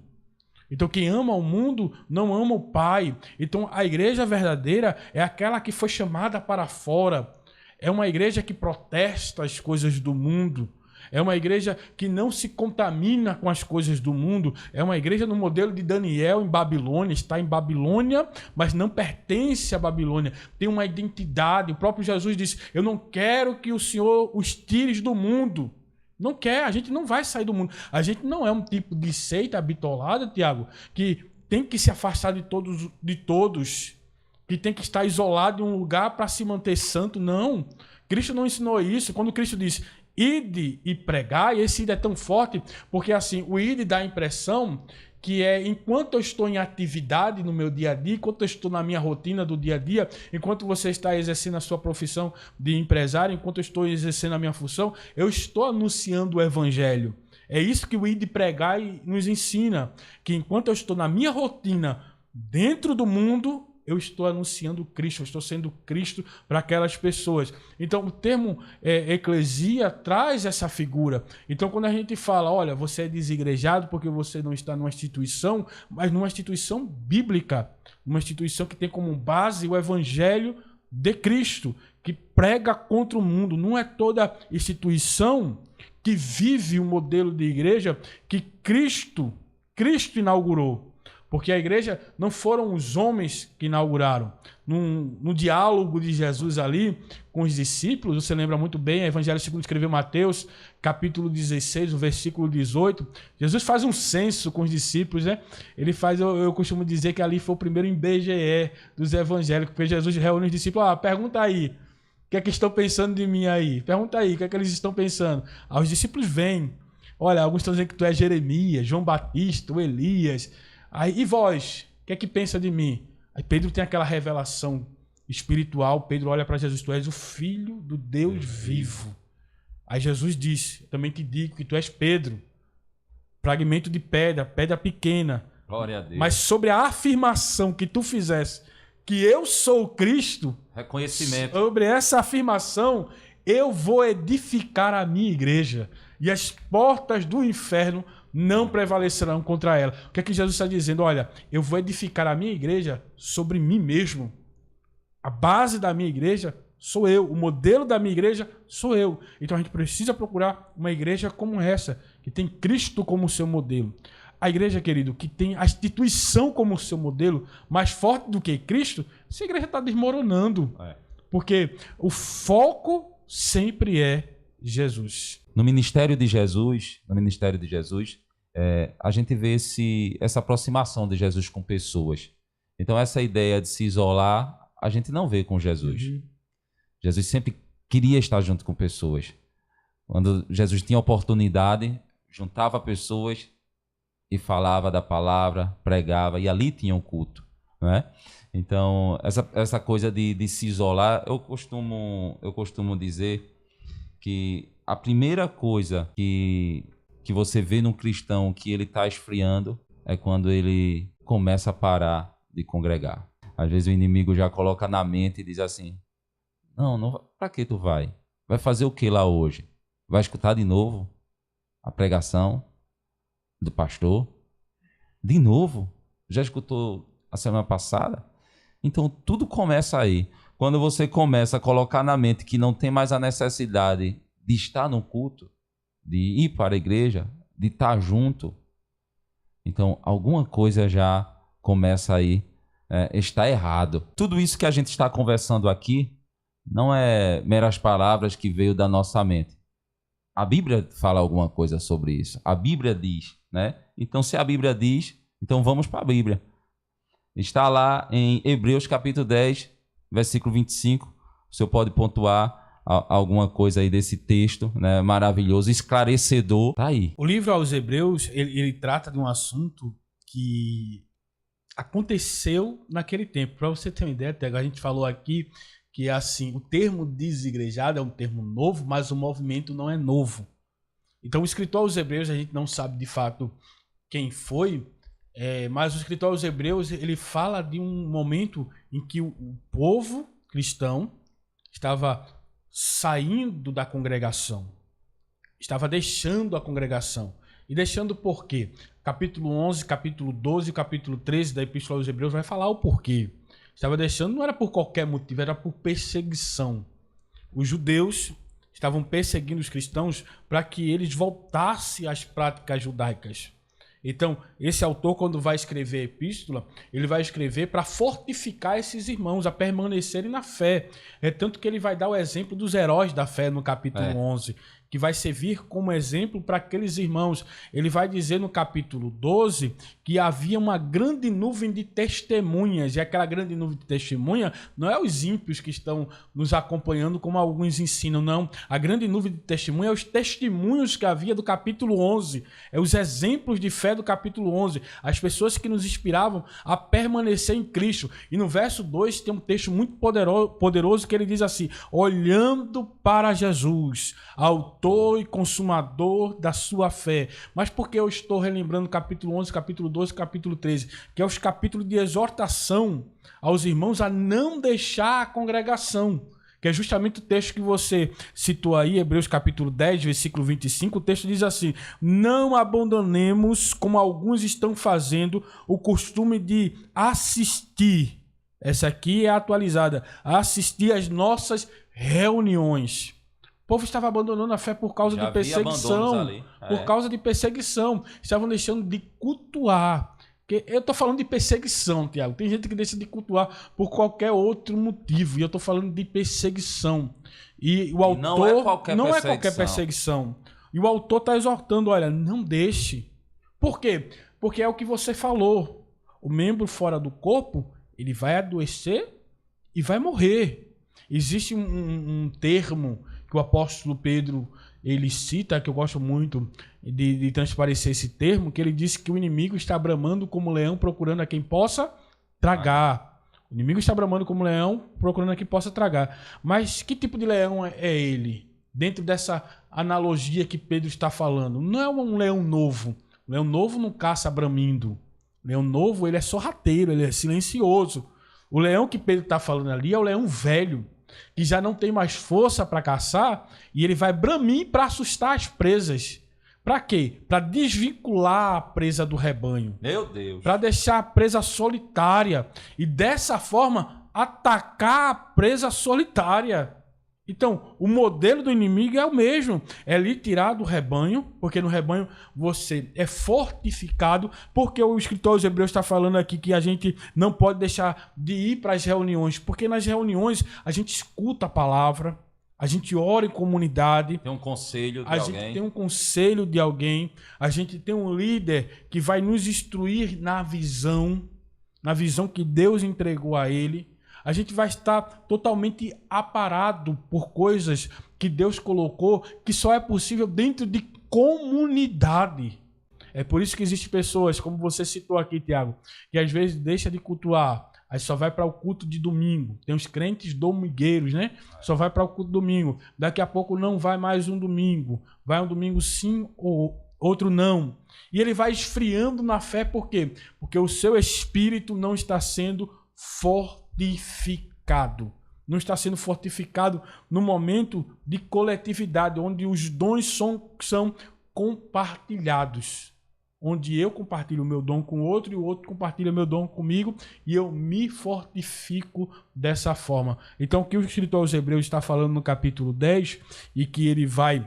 Speaker 2: Então quem ama o mundo não ama o Pai. Então a igreja verdadeira é aquela que foi chamada para fora. É uma igreja que protesta as coisas do mundo. É uma igreja que não se contamina com as coisas do mundo. É uma igreja no modelo de Daniel em Babilônia. Está em Babilônia, mas não pertence à Babilônia. Tem uma identidade. O próprio Jesus disse, eu não quero que o Senhor os tire do mundo. Não quer, a gente não vai sair do mundo. A gente não é um tipo de seita bitolada, Tiago, que tem que se afastar de todos. Que tem que estar isolado em um lugar para se manter santo. Não. Cristo não ensinou isso. Quando Cristo diz, ide e pregai, esse ide é tão forte, porque assim, o ide dá a impressão que é enquanto eu estou em atividade no meu dia a dia, enquanto eu estou na minha rotina do dia a dia, enquanto você está exercendo a sua profissão de empresário, enquanto eu estou exercendo a minha função, eu estou anunciando o evangelho. É isso que o ide pregar nos ensina, que enquanto eu estou na minha rotina dentro do mundo, eu estou anunciando Cristo, eu estou sendo Cristo para aquelas pessoas. Então, o termo eclesia traz essa figura. Então, quando a gente fala, olha, você é desigrejado porque você não está numa instituição, mas numa instituição bíblica, uma instituição que tem como base o Evangelho de Cristo, que prega contra o mundo. Não é toda instituição que vive o modelo de igreja que Cristo inaugurou. Porque a igreja não foram os homens que inauguraram. No diálogo de Jesus ali com os discípulos, você lembra muito bem, o Evangelho segundo escreveu Mateus, capítulo 16, o versículo 18. Jesus faz um censo com os discípulos, né? Ele faz, eu costumo dizer que ali foi o primeiro IBGE dos evangélicos, porque Jesus reúne os discípulos, pergunta aí, o que é que estão pensando de mim aí? Pergunta aí, o que é que eles estão pensando? Os discípulos vêm. Olha, alguns estão dizendo que tu é Jeremias, João Batista, o Elias. Aí, e vós, o que é que pensa de mim? Aí Pedro tem aquela revelação espiritual, Pedro olha para Jesus, tu és o Filho do Deus vivo. Aí Jesus disse, também te digo que tu és Pedro, fragmento de pedra, pedra pequena.
Speaker 1: Glória a Deus.
Speaker 2: Mas sobre a afirmação que tu fizesse, que eu sou Cristo,
Speaker 1: reconhecimento.
Speaker 2: Sobre essa afirmação, eu vou edificar a minha igreja e as portas do inferno não prevalecerão contra ela. O que é que Jesus está dizendo? Olha, eu vou edificar a minha igreja sobre mim mesmo. A base da minha igreja sou eu. O modelo da minha igreja sou eu. Então a gente precisa procurar uma igreja como essa, que tem Cristo como seu modelo. A igreja, querido, que tem a instituição como seu modelo, mais forte do que Cristo, essa igreja está desmoronando. Porque o foco sempre é Jesus.
Speaker 1: No ministério de Jesus, a gente vê essa aproximação de Jesus com pessoas. Então essa ideia de se isolar, a gente não vê com Jesus. Jesus sempre queria estar junto com pessoas. Quando Jesus tinha oportunidade, juntava pessoas e falava da palavra, pregava, e ali tinha um culto, não é? Então, essa coisa de se isolar, eu costumo dizer que a primeira coisa que você vê num cristão que ele está esfriando é quando ele começa a parar de congregar. Às vezes o inimigo já coloca na mente e diz assim, não, para que tu vai? Vai fazer o que lá hoje? Vai escutar de novo a pregação do pastor? De novo? Já escutou a semana passada? Então tudo começa aí. Quando você começa a colocar na mente que não tem mais a necessidade de estar no culto, de ir para a igreja, de estar junto, então alguma coisa já começa aí, está errado. Tudo isso que a gente está conversando aqui não é meras palavras que veio da nossa mente. A Bíblia fala alguma coisa sobre isso. A Bíblia diz, né? Então, se a Bíblia diz, então vamos para a Bíblia. Está lá em Hebreus capítulo 10, versículo 25. O senhor pode pontuar alguma coisa aí desse texto, né? Maravilhoso, esclarecedor. Tá aí.
Speaker 2: O livro aos Hebreus, ele trata de um assunto que aconteceu naquele tempo. Para você ter uma ideia, a gente falou aqui que assim, o termo desigrejado é um termo novo, mas o movimento não é novo. Então, o escritor aos Hebreus, a gente não sabe de fato quem foi, mas o escritor aos Hebreus, ele fala de um momento em que o povo cristão estava saindo da congregação, estava deixando a congregação. E deixando por quê? Capítulo 11, capítulo 12 e capítulo 13 da Epístola aos Hebreus vai falar o porquê. Estava deixando, não era por qualquer motivo, era por perseguição. Os judeus estavam perseguindo os cristãos para que eles voltassem às práticas judaicas. Então, esse autor, quando vai escrever a epístola, ele vai escrever para fortificar esses irmãos a permanecerem na fé. É tanto que ele vai dar o exemplo dos heróis da fé no capítulo 11, que vai servir como exemplo para aqueles irmãos. Ele vai dizer no capítulo 12 que havia uma grande nuvem de testemunhas, e aquela grande nuvem de testemunha não é os ímpios que estão nos acompanhando como alguns ensinam, não. A grande nuvem de testemunha é os testemunhos que havia do capítulo 11, é os exemplos de fé do capítulo 11, as pessoas que nos inspiravam a permanecer em Cristo. E no verso 2 tem um texto muito poderoso que ele diz assim, olhando para Jesus, autor e consumador da sua fé. Mas por que eu estou relembrando capítulo 11, capítulo 12, capítulo 13? Que é os capítulos de exortação aos irmãos a não deixar a congregação, que é justamente o texto que você citou aí, Hebreus capítulo 10, versículo 25, o texto diz assim, não abandonemos, como alguns estão fazendo, o costume de assistir, essa aqui é atualizada, assistir às nossas reuniões. O povo estava abandonando a fé por causa de perseguição. Por causa de perseguição. Estavam deixando de cultuar. Eu estou falando de perseguição, Tiago. Tem gente que deixa de cultuar por qualquer outro motivo. E eu estou falando de perseguição. E o autor não é qualquer perseguição. E o autor está exortando, olha, não deixe. Por quê? Porque é o que você falou. O membro fora do corpo, ele vai adoecer e vai morrer. Existe um termo que o apóstolo Pedro ele cita, que eu gosto muito de transparecer esse termo, que ele disse que o inimigo está bramando como leão procurando a quem possa tragar. O inimigo está bramando como leão procurando a quem possa tragar. Mas que tipo de leão é ele? Dentro dessa analogia que Pedro está falando. Não é um leão novo. O leão novo não caça bramindo. O leão novo ele é sorrateiro, ele é silencioso. O leão que Pedro está falando ali é o leão velho, que já não tem mais força para caçar, e ele vai bramir para assustar as presas. Para quê? Para desvincular a presa do rebanho.
Speaker 1: Meu Deus.
Speaker 2: Para deixar a presa solitária. E dessa forma, atacar a presa solitária. Então, o modelo do inimigo é o mesmo. É lhe tirar do rebanho, porque no rebanho você é fortificado, porque o escritor aos Hebreus está falando aqui que a gente não pode deixar de ir para as reuniões, porque nas reuniões a gente escuta a palavra, a gente ora em comunidade.
Speaker 1: Tem um conselho de
Speaker 2: alguém.
Speaker 1: A
Speaker 2: gente tem um conselho de alguém. A gente tem um líder que vai nos instruir na visão. na visão que Deus entregou a ele. A gente vai estar totalmente aparado por coisas que Deus colocou que só é possível dentro de comunidade. É por isso que existem pessoas, como você citou aqui, Tiago, que às vezes deixa de cultuar, aí só vai para o culto de domingo. Tem os crentes domingueiros, né? Só vai para o culto de domingo. Daqui a pouco não vai mais um domingo. Vai um domingo sim ou outro não. E ele vai esfriando na fé, por quê? Porque o seu espírito não está sendo fortificado. Não está sendo fortificado no momento de coletividade, onde os dons são compartilhados. Onde eu compartilho o meu dom com o outro e o outro compartilha o meu dom comigo e eu me fortifico dessa forma. Então, o que o escritor aos Hebreus está falando no capítulo 10 e que ele vai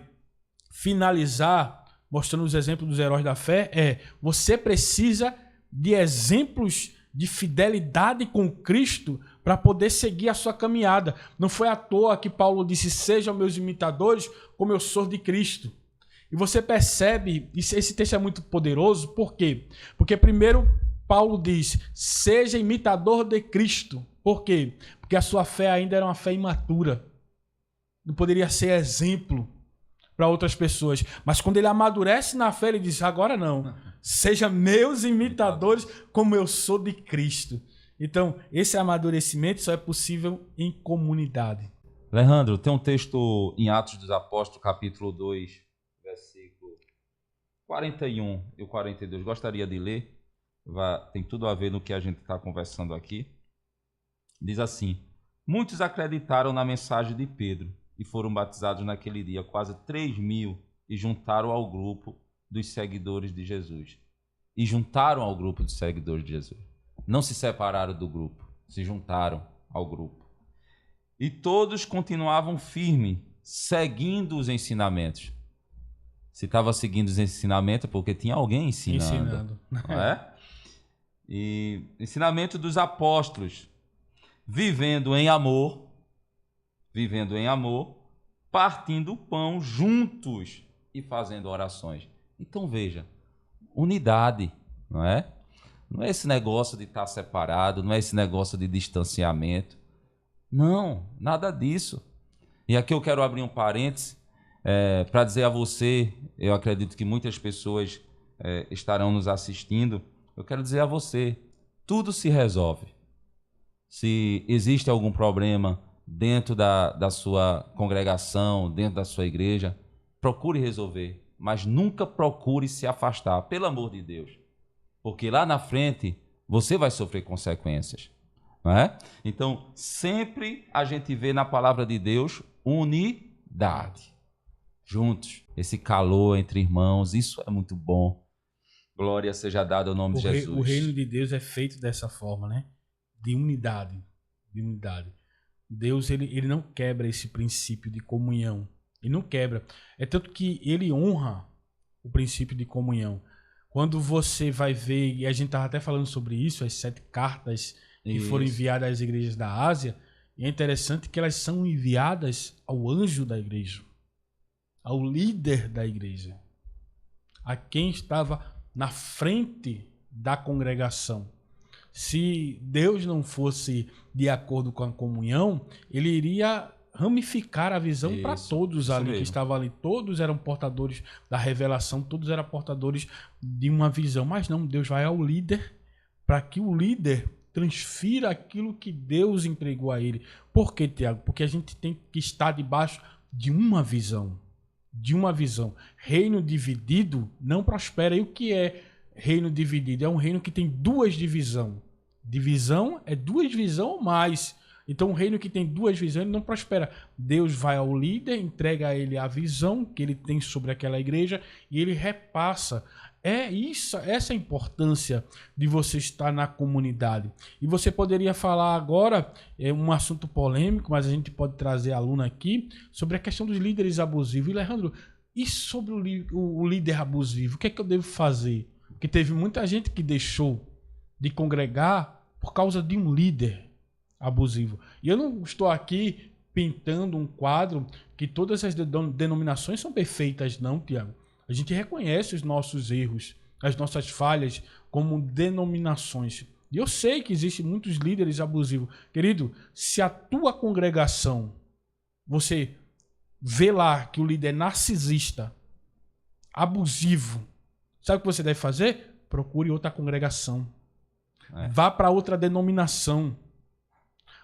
Speaker 2: finalizar mostrando os exemplos dos heróis da fé é: você precisa de exemplos de fidelidade com Cristo para poder seguir a sua caminhada. Não foi à toa que Paulo disse: sejam meus imitadores como eu sou de Cristo. E você percebe, esse texto é muito poderoso, por quê? Porque primeiro Paulo diz: seja imitador de Cristo. Por quê? Porque a sua fé ainda era uma fé imatura. Não poderia ser exemplo para outras pessoas. Mas quando ele amadurece na fé, ele diz: agora não. Seja meus imitadores como eu sou de Cristo. Então, esse amadurecimento só é possível em comunidade.
Speaker 1: Alejandro, tem um texto em Atos dos Apóstolos, capítulo 2, versículo 41 e o 42. Gostaria de ler. Tem tudo a ver no que a gente está conversando aqui. Diz assim: muitos acreditaram na mensagem de Pedro e foram batizados naquele dia, quase 3.000, e juntaram ao grupo dos seguidores de Jesus. Não se separaram do grupo, se juntaram ao grupo. E todos continuavam firmes, seguindo os ensinamentos. Se estava seguindo os ensinamentos, é porque tinha alguém ensinando. Não é? E ensinamento dos apóstolos, vivendo em amor, partindo o pão juntos e fazendo orações. Então veja, unidade, não é? Não é esse negócio de estar separado, não é esse negócio de distanciamento. Não, nada disso. E aqui eu quero abrir um parêntese para dizer a você, eu acredito que muitas pessoas estarão nos assistindo, eu quero dizer a você, tudo se resolve. Se existe algum problema dentro da sua congregação, dentro da sua igreja, procure resolver, mas nunca procure se afastar, pelo amor de Deus. Porque lá na frente você vai sofrer consequências, não é? Então, sempre a gente vê na palavra de Deus unidade. Juntos, esse calor entre irmãos, isso é muito bom. Glória seja dada ao nome de Jesus.
Speaker 2: O reino de Deus é feito dessa forma, né? De unidade. Deus, ele não quebra esse princípio de comunhão. Ele não quebra. É tanto que ele honra o princípio de comunhão. Quando você vai ver, e a gente estava até falando sobre isso, as 7 cartas que foram enviadas às igrejas da Ásia, e é interessante que elas são enviadas ao anjo da igreja, ao líder da igreja, a quem estava na frente da congregação. Se Deus não fosse de acordo com a comunhão, ele iria ramificar a visão para todos ali que estavam ali. Todos eram portadores da revelação, todos eram portadores de uma visão. Mas não, Deus vai ao líder para que o líder transfira aquilo que Deus entregou a ele. Por quê, Tiago? Porque a gente tem que estar debaixo de uma visão. Reino dividido não prospera. E o que é reino dividido? É um reino que tem 2 divisões. Divisão é 2 visões ou mais. Então, um reino que tem 2 visões não prospera. Deus vai ao líder, entrega a ele a visão que ele tem sobre aquela igreja e ele repassa. Essa é a importância de você estar na comunidade. E você poderia falar agora, um assunto polêmico, mas a gente pode trazer aluno aqui, sobre a questão dos líderes abusivos. E, Alejandro, e sobre o líder abusivo? O que é que eu devo fazer? Porque teve muita gente que deixou de congregar por causa de um líder abusivo. E eu não estou aqui pintando um quadro que todas as denominações são perfeitas, não, Tiago. A gente reconhece os nossos erros, as nossas falhas como denominações. E eu sei que existem muitos líderes abusivos. Querido, se a tua congregação, você vê lá que o líder é narcisista, abusivo, sabe o que você deve fazer? Procure outra congregação. Vá para outra denominação.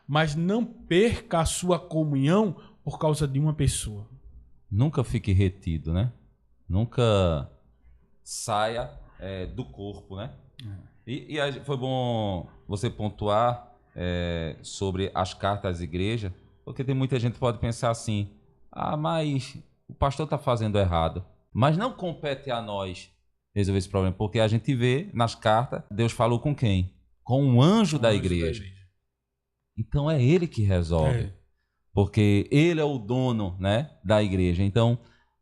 Speaker 2: Mas não perca a sua comunhão por causa de uma pessoa.
Speaker 1: Nunca fique retido, né? Nunca saia do corpo, né? E foi bom você pontuar sobre as cartas às igrejas, porque tem muita gente que pode pensar assim, mas o pastor está fazendo errado. Mas não compete a nós resolver esse problema, porque a gente vê nas cartas, Deus falou com quem? Com um anjo da igreja. Então é ele que resolve, porque ele é o dono, né, da igreja. Então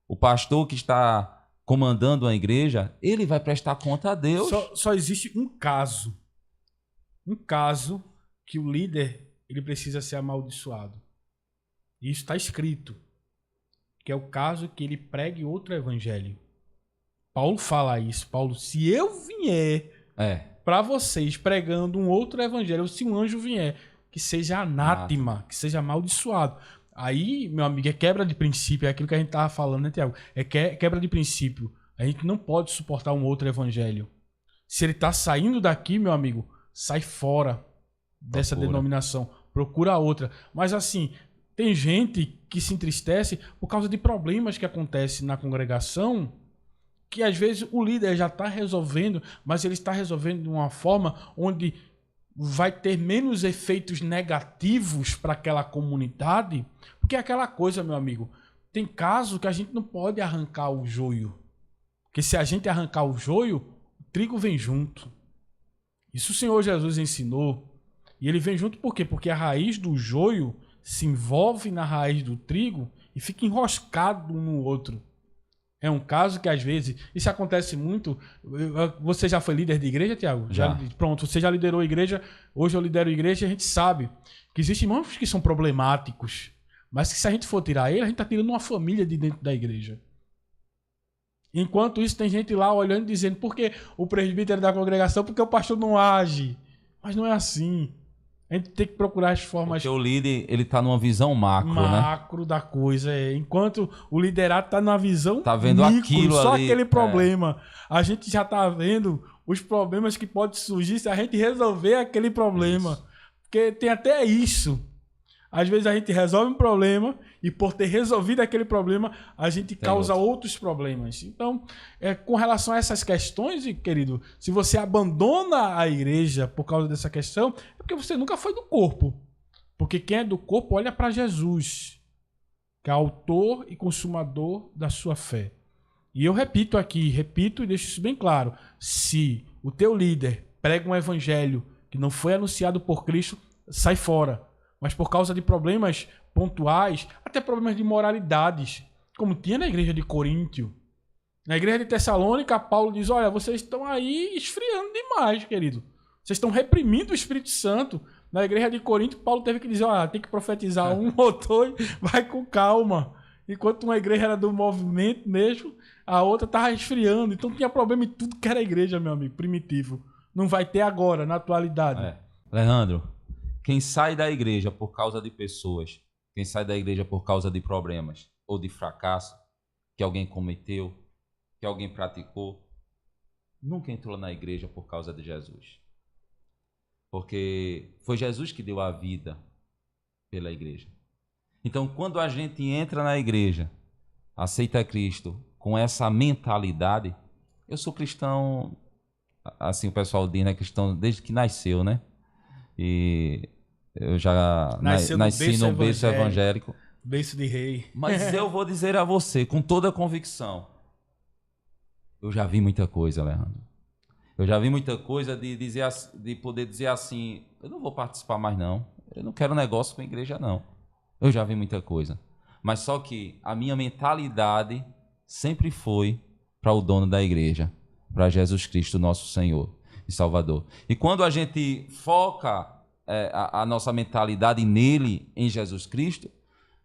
Speaker 1: o pastor que está comandando a igreja, ele vai prestar conta a Deus.
Speaker 2: Só existe um caso que o líder ele precisa ser amaldiçoado. Isso está escrito, que é o caso que ele pregue outro evangelho. Paulo fala isso. Paulo, se eu vier para vocês pregando um outro evangelho, ou se um anjo vier, que seja anátema, que seja amaldiçoado. Aí, meu amigo, é quebra de princípio, é aquilo que a gente estava falando, né, Tiago? É quebra de princípio. A gente não pode suportar um outro evangelho. Se ele está saindo daqui, meu amigo, sai fora dessa denominação. Procura outra. Mas assim, tem gente que se entristece por causa de problemas que acontecem na congregação, que às vezes o líder já está resolvendo, mas ele está resolvendo de uma forma onde vai ter menos efeitos negativos para aquela comunidade, porque é aquela coisa, meu amigo, tem caso que a gente não pode arrancar o joio, porque se a gente arrancar o joio, o trigo vem junto. Isso o Senhor Jesus ensinou, e ele vem junto por quê? Porque a raiz do joio se envolve na raiz do trigo e fica enroscado um no outro. É um caso que às vezes, isso acontece muito. Você já foi líder de igreja, Tiago?
Speaker 1: Já.
Speaker 2: Pronto, você já liderou igreja, hoje eu lidero igreja, a gente sabe que existem irmãos que são problemáticos, mas que se a gente for tirar ele, a gente está tirando uma família de dentro da igreja. Enquanto isso, tem gente lá olhando e dizendo, por que o presbítero da congregação, porque o pastor não age? Mas não é assim. A gente tem que procurar as formas...
Speaker 1: Porque o líder, ele tá numa visão macro, né?
Speaker 2: Macro da coisa, enquanto o liderado tá numa visão
Speaker 1: tá vendo micro, aquilo
Speaker 2: só
Speaker 1: ali,
Speaker 2: aquele problema. A gente já tá vendo os problemas que podem surgir se a gente resolver aquele problema. Isso. Porque tem até isso. Às vezes a gente resolve um problema e por ter resolvido aquele problema, a gente causa outros problemas. Então, com relação a essas questões, querido, se você abandona a igreja por causa dessa questão, é porque você nunca foi do corpo. Porque quem é do corpo olha para Jesus, que é autor e consumador da sua fé. E eu repito e deixo isso bem claro. Se o teu líder prega um evangelho que não foi anunciado por Cristo, sai fora. Mas por causa de problemas pontuais, até problemas de moralidades, como tinha na igreja de Coríntio. Na igreja de Tessalônica, Paulo diz, olha, vocês estão aí esfriando demais, querido. Vocês estão reprimindo o Espírito Santo. Na igreja de Coríntio, Paulo teve que dizer, olha, tem que profetizar um ou dois, vai com calma. Enquanto uma igreja era do movimento mesmo, a outra estava esfriando. Então tinha problema em tudo que era igreja, meu amigo, primitivo. Não vai ter agora, na atualidade.
Speaker 1: Leandro, quem sai da igreja por causa de pessoas, quem sai da igreja por causa de problemas ou de fracasso que alguém cometeu, que alguém praticou, nunca entrou na igreja por causa de Jesus. Porque foi Jesus que deu a vida pela igreja. Então, quando a gente entra na igreja, aceita Cristo com essa mentalidade, eu sou cristão, assim o pessoal diz, né, cristão desde que nasceu, né? E eu já nasci no berço evangélico.
Speaker 2: Berço de rei.
Speaker 1: Mas eu vou dizer a você, com toda a convicção, eu já vi muita coisa, Leandro. Eu já vi muita coisa de poder dizer assim, eu não vou participar mais não, eu não quero negócio com a igreja não. Eu já vi muita coisa. Mas só que a minha mentalidade sempre foi para o dono da igreja, para Jesus Cristo, nosso Senhor e Salvador. E quando a gente foca a nossa mentalidade nele, em Jesus Cristo,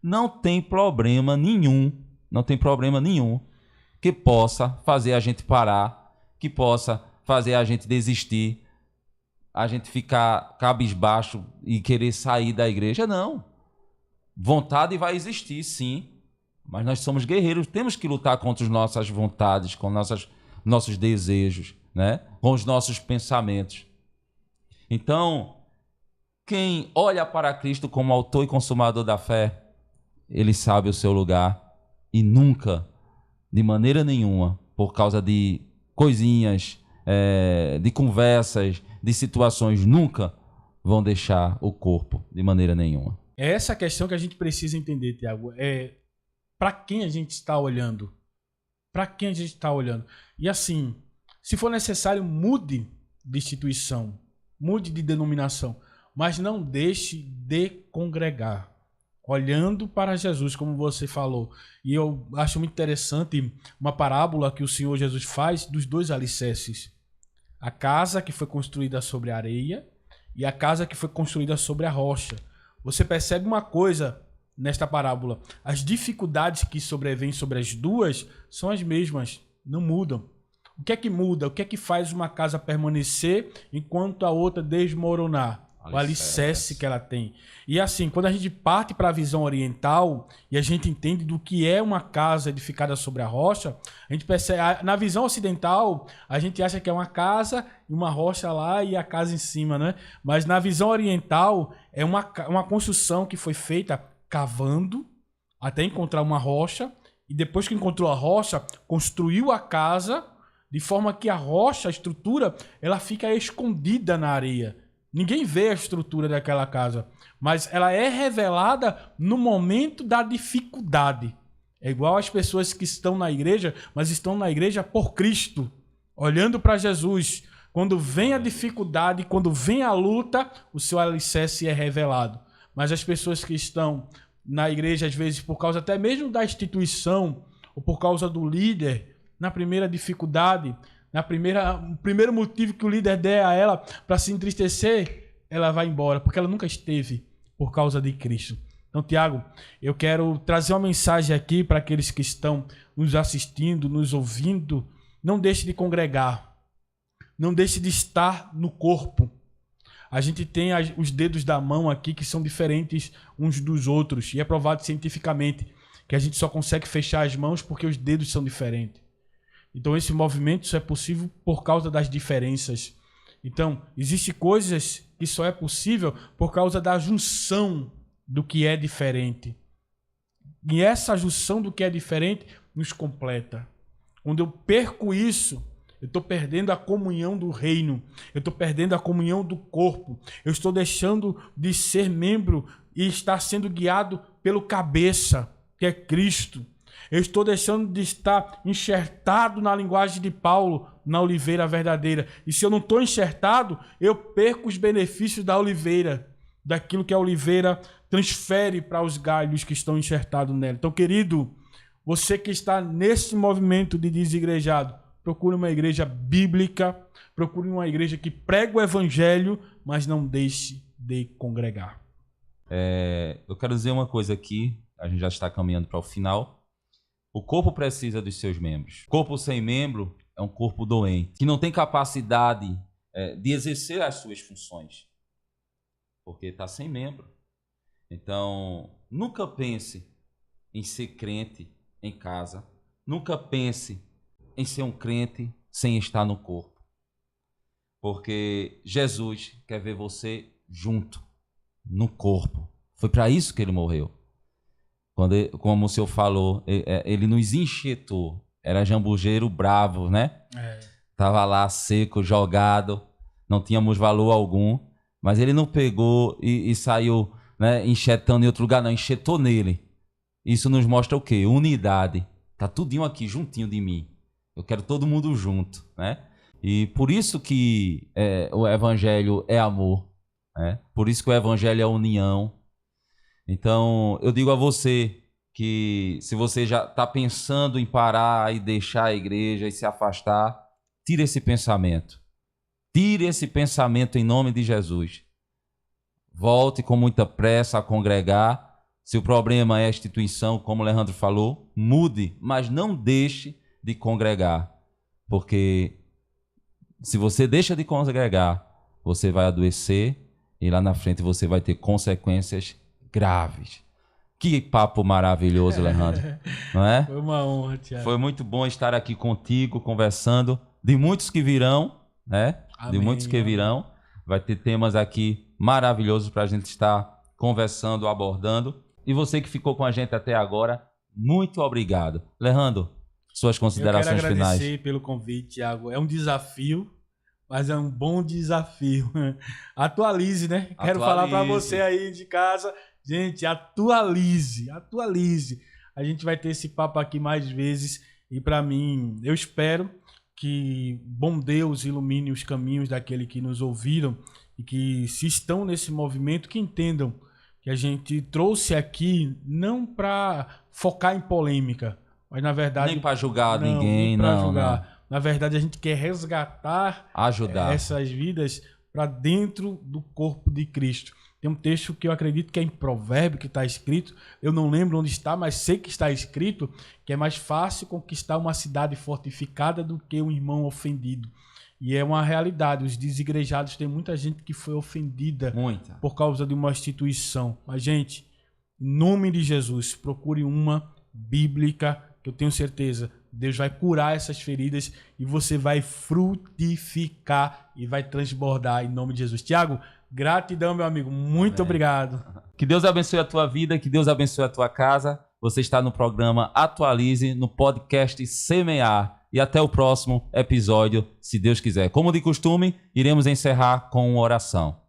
Speaker 1: não tem problema nenhum que possa fazer a gente parar, que possa fazer a gente desistir a gente ficar cabisbaixo e querer sair da igreja, não. Vontade vai existir, sim, mas nós somos guerreiros, temos que lutar contra as nossas vontades, com nossos desejos, né? Com os nossos pensamentos. Então, quem olha para Cristo como autor e consumador da fé, ele sabe o seu lugar e nunca, de maneira nenhuma, por causa de coisinhas, de conversas, de situações, nunca vão deixar o corpo de maneira nenhuma.
Speaker 2: É essa questão que a gente precisa entender, Tiago. Para quem a gente está olhando? Para quem a gente está olhando? E assim, se for necessário, mude de instituição, mude de denominação, mas não deixe de congregar. Olhando para Jesus, como você falou. E eu acho muito interessante uma parábola que o Senhor Jesus faz dos dois alicerces. A casa que foi construída sobre a areia e a casa que foi construída sobre a rocha. Você percebe uma coisa nesta parábola. As dificuldades que sobrevêm sobre as duas são as mesmas, não mudam. O que é que muda? O que é que faz uma casa permanecer enquanto a outra desmoronar? O alicerce que ela tem. E assim, quando a gente parte para a visão oriental e a gente entende do que é uma casa edificada sobre a rocha, a gente percebe, na visão ocidental, a gente acha que é uma casa e uma rocha lá e a casa em cima, né? Mas na visão oriental, é uma construção que foi feita cavando até encontrar uma rocha e depois que encontrou a rocha, construiu a casa de forma que a rocha, a estrutura, ela fica escondida na areia. Ninguém vê a estrutura daquela casa, mas ela é revelada no momento da dificuldade. É igual as pessoas que estão na igreja, mas estão na igreja por Cristo, olhando para Jesus. Quando vem a dificuldade, quando vem a luta, o seu alicerce é revelado. Mas as pessoas que estão na igreja, às vezes, por causa até mesmo da instituição, ou por causa do líder, na primeira dificuldade, o primeiro motivo que o líder der a ela para se entristecer, ela vai embora, porque ela nunca esteve por causa de Cristo. Então, Tiago, eu quero trazer uma mensagem aqui para aqueles que estão nos assistindo, nos ouvindo. Não deixe de congregar. Não deixe de estar no corpo. A gente tem os dedos da mão aqui que são diferentes uns dos outros. E é provado cientificamente que a gente só consegue fechar as mãos porque os dedos são diferentes. Então, esse movimento só é possível por causa das diferenças. Então, existem coisas que só é possível por causa da junção do que é diferente. E essa junção do que é diferente nos completa. Quando eu perco isso, eu estou perdendo a comunhão do reino. Eu estou perdendo a comunhão do corpo. Eu estou deixando de ser membro e estar sendo guiado pelo cabeça, que é Cristo. Eu estou deixando de estar enxertado na linguagem de Paulo, na oliveira verdadeira. E se eu não estou enxertado, eu perco os benefícios da oliveira, daquilo que a oliveira transfere para os galhos que estão enxertados nela. Então, querido, você que está nesse movimento de desigrejado, procure uma igreja bíblica, procure uma igreja que prega o evangelho, mas não deixe de congregar.
Speaker 1: Eu quero dizer uma coisa aqui, a gente já está caminhando para o final. O corpo precisa dos seus membros. Corpo sem membro é um corpo doente, que não tem capacidade de exercer as suas funções, porque está sem membro. Então, nunca pense em ser crente em casa. Nunca pense em ser um crente sem estar no corpo. Porque Jesus quer ver você junto, no corpo. Foi para isso que ele morreu. Como o senhor falou, ele nos enxetou. Era jambujeiro bravo, né? Tava lá seco, jogado, não tínhamos valor algum. Mas ele não pegou e saiu, né, enxetando em outro lugar, não. Enxetou nele. Isso nos mostra o quê? Unidade. Tá tudinho aqui, juntinho de mim. Eu quero todo mundo junto, né? E por isso que o evangelho é amor, né? Por isso que o evangelho é união. Então, eu digo a você que se você já está pensando em parar e deixar a igreja e se afastar, tire esse pensamento. Tire esse pensamento em nome de Jesus. Volte com muita pressa a congregar. Se o problema é a instituição, como o Leandro falou, mude, mas não deixe de congregar. Porque se você deixa de congregar, você vai adoecer e lá na frente você vai ter consequências graves. Que papo maravilhoso, Leandro, não é?
Speaker 2: Foi uma honra, Tiago.
Speaker 1: Foi muito bom estar aqui contigo, conversando. De muitos que virão, né?
Speaker 2: Amém,
Speaker 1: de muitos que virão. Vai ter temas aqui maravilhosos para a gente estar conversando, abordando. E você que ficou com a gente até agora, muito obrigado. Leandro, suas considerações finais.
Speaker 2: Eu quero agradecer pelo convite, Tiago. É um desafio, mas é um bom desafio. Atualize, né? Quero falar para você aí de casa. Gente, atualize. A gente vai ter esse papo aqui mais vezes. E para mim, eu espero que bom Deus ilumine os caminhos daqueles que nos ouviram e que se estão nesse movimento, que entendam que a gente trouxe aqui não para focar em polêmica, mas na verdade...
Speaker 1: Nem para julgar ninguém, não.
Speaker 2: Na verdade, a gente quer resgatar,
Speaker 1: ajudar
Speaker 2: essas vidas para dentro do corpo de Cristo. Tem um texto que eu acredito que é em Provérbio, que está escrito, eu não lembro onde está, mas sei que está escrito, que é mais fácil conquistar uma cidade fortificada do que um irmão ofendido. E é uma realidade, os desigrejados, tem muita gente que foi ofendida por causa de uma instituição. Mas, gente, em nome de Jesus, procure uma bíblica, que eu tenho certeza, Deus vai curar essas feridas e você vai frutificar e vai transbordar em nome de Jesus. Tiago, gratidão, meu amigo. Muito obrigado.
Speaker 1: Que Deus abençoe a tua vida, que Deus abençoe a tua casa. Você está no programa Atualize, no podcast Semear. E até o próximo episódio, se Deus quiser. Como de costume, iremos encerrar com uma oração.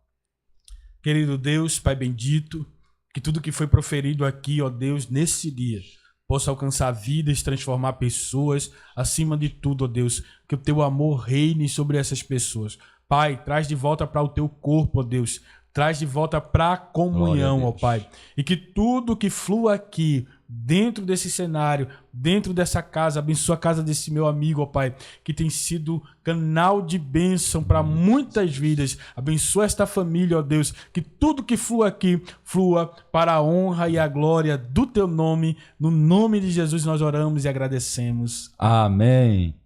Speaker 2: Querido Deus, Pai bendito, que tudo que foi proferido aqui, ó Deus, nesse dia, possa alcançar vidas, transformar pessoas. Acima de tudo, ó Deus, que o teu amor reine sobre essas pessoas. Pai, traz de volta para o teu corpo, ó Deus. Traz de volta para a comunhão, ó Pai. E que tudo que flua aqui, dentro desse cenário, dentro dessa casa, abençoa a casa desse meu amigo, ó Pai, que tem sido canal de bênção para muitas vidas. Abençoa esta família, ó Deus, que tudo que flua aqui, flua para a honra e a glória do teu nome. No nome de Jesus nós oramos e agradecemos.
Speaker 1: Amém.